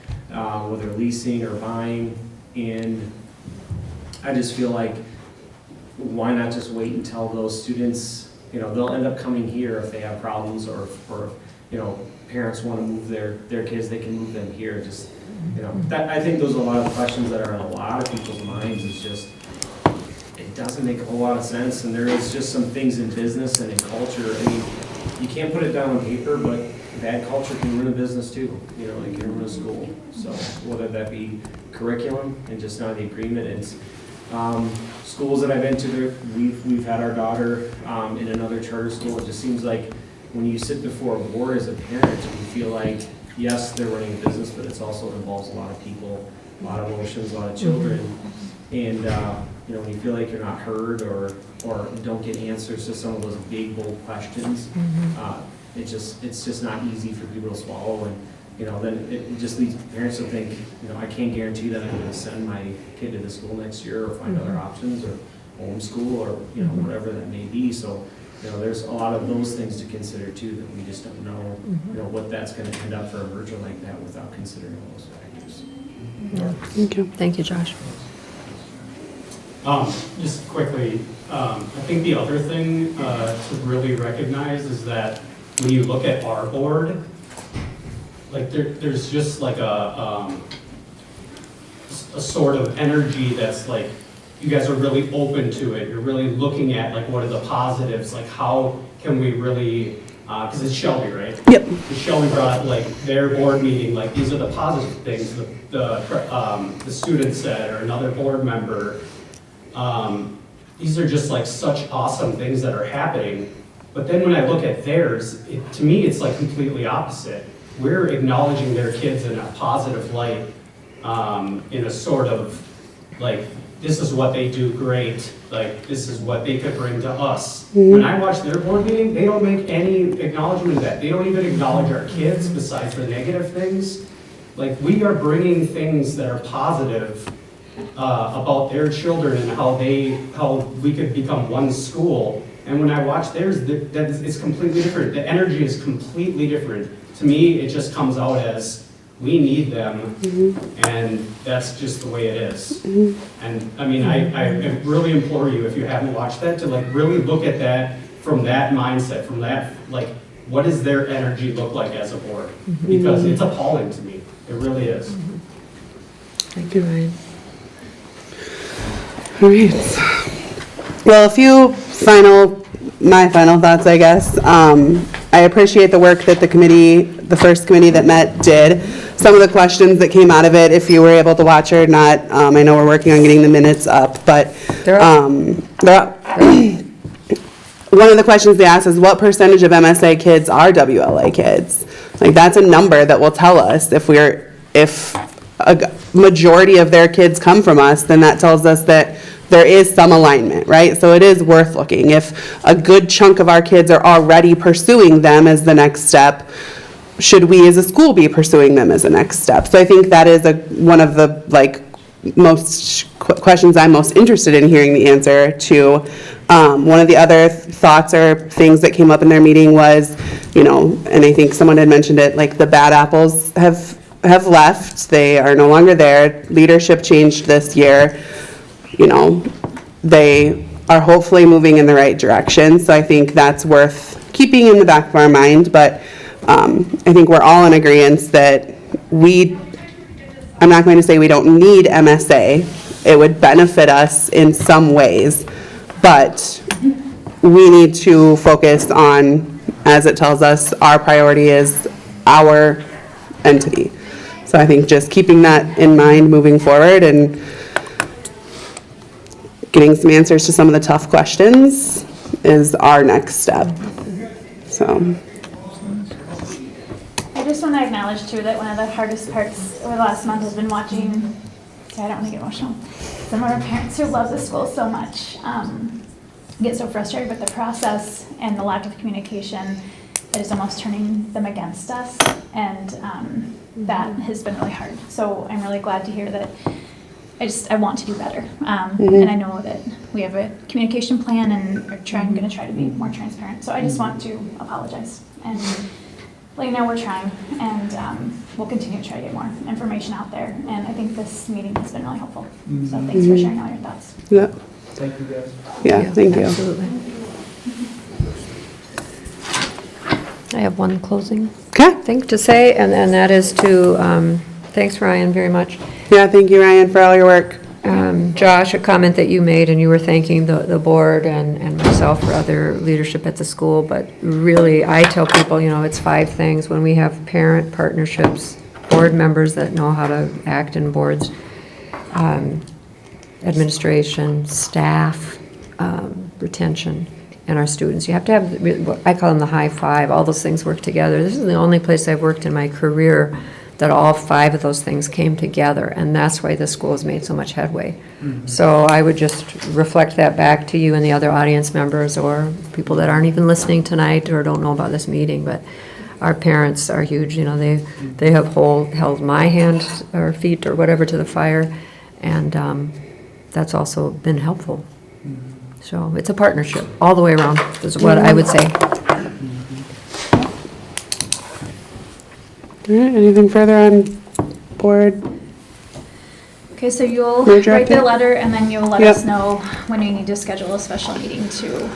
whether leasing or buying. And I just feel like, why not just wait until those students, they'll end up coming here if they have problems, or parents want to move their kids, they can move them here. Just, that, I think those are a lot of questions that are in a lot of people's minds. It's just, it doesn't make a whole lot of sense. And there is just some things in business and in culture. I mean, you can't put it down on paper, but bad culture can ruin a business too. It can ruin a school. So whether that be curriculum and just not the agreement, Schools that I've been to, we've had our daughter in another charter school. It just seems like when you sit before a board as a parent, you feel like, yes, they're running a business, but it's also involves a lot of people, a lot of emotions, a lot of children. And, when you feel like you're not heard or don't get answers to some of those big, bold questions, it's just not easy for people to swallow. And, then it just leads parents to think, I can't guarantee that I'm going to send my kid to the school next year or find other options or homeschool or, whatever that may be. So, there's a lot of those things to consider too, that we just don't know, what that's going to end up for a merger like that without considering all those factors.
Thank you.
Thank you, Josh.
Just quickly, I think the other thing to really recognize is that when you look at our board, like there's just like a sort of energy that's like, you guys are really open to it. You're really looking at like, what are the positives? Like, how can we really, because it's Shelby, right?
Yep.
Shelby brought up like their board meeting, like these are the positive things the student said, or another board member. These are just like such awesome things that are happening. But then when I look at theirs, to me, it's like completely opposite. We're acknowledging their kids in a positive light, in a sort of like, this is what they do great, like this is what they could bring to us. When I watch their board meeting, they don't make any acknowledgement of that. They don't even acknowledge our kids besides the negative things. Like, we are bringing things that are positive about their children and how we could become one school. And when I watch theirs, it's completely different. The energy is completely different. To me, it just comes out as, we need them, and that's just the way it is. And I mean, I really implore you, if you haven't watched that, to like really look at that from that mindset, from that, like, what does their energy look like as a board? Because it's appalling to me. It really is.
Thank you, Ryan.
All right. Well, a few my final thoughts, I guess. I appreciate the work that the first committee that met did. Some of the questions that came out of it, if you were able to watch or not, I know we're working on getting the minutes up, but they're up. One of the questions they asked is, what percentage of MSA kids are WLA kids? Like, that's a number that will tell us if a majority of their kids come from us, then that tells us that there is some alignment, right? So it is worth looking. If a good chunk of our kids are already pursuing them as the next step, should we as a school be pursuing them as a next step? So I think that is one of the most questions I'm most interested in hearing the answer to. One of the other thoughts or things that came up in their meeting was, and I think someone had mentioned it, like the bad apples have left. They are no longer there. Leadership changed this year. They are hopefully moving in the right direction. So I think that's worth keeping in the back of our mind. But I think we're all in agreement that I'm not going to say we don't need MSA. It would benefit us in some ways. But we need to focus on, as it tells us, our priority is our entity. So I think just keeping that in mind moving forward and getting some answers to some of the tough questions is our next step. So.
I just want to acknowledge too that one of the hardest parts over the last month has been watching, I don't want to get emotional, some of our parents who love the school so much get so frustrated with the process and the lack of communication that is almost turning them against us, and that has been really hard. So I'm really glad to hear that. I want to do better, and I know that we have a communication plan and are going to try to be more transparent. So I just want to apologize and let you know we're trying, and we'll continue to try to get more information out there. And I think this meeting has been really helpful. So thanks for sharing all your thoughts.
Yeah.
Thank you, guys.
Yeah, thank you.
Absolutely. I have one closing thing to say, and that is to, thanks, Ryan, very much.
Yeah, thank you, Ryan, for all your work.
Josh, a comment that you made, and you were thanking the board and myself for other leadership at the school, but really, I tell people, it's 5 things. When we have parent partnerships, board members that know how to act in boards, administration, staff, retention, and our students. You have to have, I call them the high five, all those things work together. This is the only place I've worked in my career that all 5 of those things came together, and that's why this school has made so much headway. So I would just reflect that back to you and the other audience members or people that aren't even listening tonight or don't know about this meeting, but our parents are huge. You know, they have held my hand or feet or whatever to the fire, and that's also been helpful. So it's a partnership all the way around, is what I would say.
All right, anything further on board?
Okay, so you'll
Merger
write the
update?
letter and then you'll let
Yep.
us know when you need to schedule a special meeting to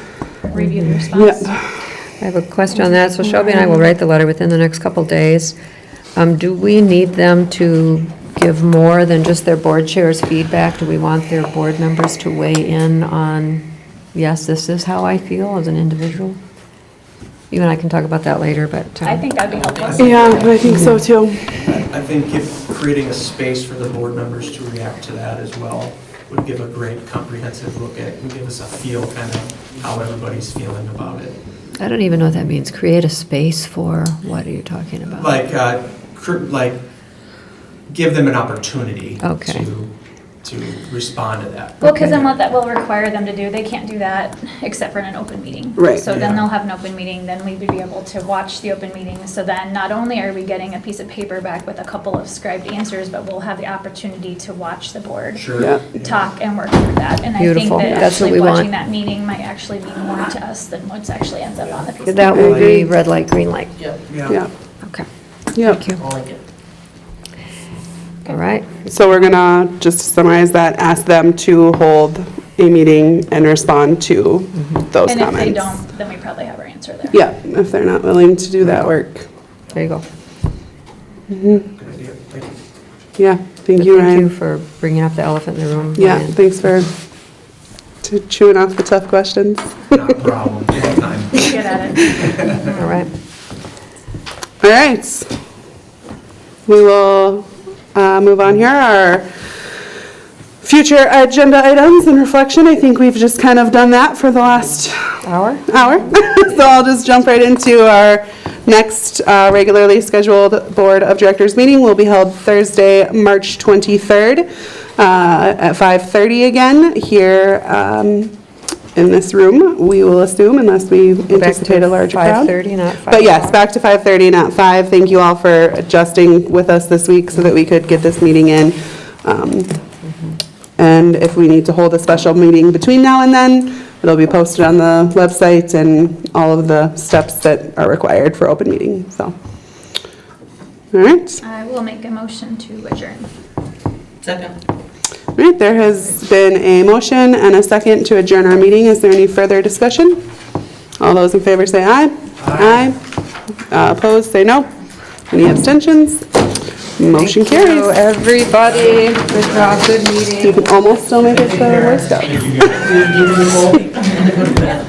review the
Yep.
response.
I have a question on that. So Shelby and I will write the letter within the next couple days. Do we need them to give more than just their board chair's feedback? Do we want their board members to weigh in on, yes, this is how I feel as an individual? You and I can talk about that later, but.
I think that'd be helpful.
Yeah, I think so too.
I think if creating a space for the board members to react to that as well would give a great comprehensive look at, and give us a feel kind of how everybody's feeling about it.
I don't even know what that means. Create a space for, what are you talking about?
Like give them an opportunity
Okay.
to respond to that.
Well, because then what that will require them to do, they can't do that except for in an open meeting.
Right.
So
Yeah.
then they'll have an open meeting, then we would be able to watch the open meeting. So then not only are we getting a piece of paper back with a couple of scribed answers, but we'll have the opportunity to watch the board
Sure.
Yeah.
talk and work through that. And I think
Beautiful.
that
That's what
actually
we want.
watching that meeting might actually mean more to us than what's actually ends up on the piece of
That
paper.
will be red light, green light.
Yep,
Yeah,
Okay,
yep.
thank you.
I like it.
All right.
So we're gonna, just to summarize that, ask them to hold a meeting and respond to those
And
comments.
if they don't, then we probably have our answer there.
Yeah, if they're not willing to do that work.
There you go.
Good idea. Thank you.
Yeah, thank you,
Thank you
Ryan.
for bringing up the elephant in the room.
Yeah,
Ryan.
thanks for chewing off the tough questions.
Not a problem. Anytime.
Get at it.
All right.
All right. We will move on here. Our future agenda items and reflection. I think we've just kind of done that for the last
Hour?
So I'll just jump right into our next regularly scheduled Board of Directors meeting. Will be held Thursday, March 23rd at 5:30 again here in this room, we will assume, unless we anticipate a larger crowd.
5:30, not 5.
But yes, back to 5:30, not 5. Thank you all for adjusting with us this week so that we could get this meeting in. And if we need to hold a special meeting between now and then, it'll be posted on the website and all of the steps that are required for open meeting, so. All right.
I will make a motion to adjourn.
Second.
All right, there has been a motion and a second to adjourn our meeting. Is there any further discussion? All those in favor say aye. Aye. Opposed, say no. Any abstentions? Motion
Thank you,
carries.
everybody. Good job, good meeting.
You can almost still make it to Boy Scouts.
You're gonna go to bed.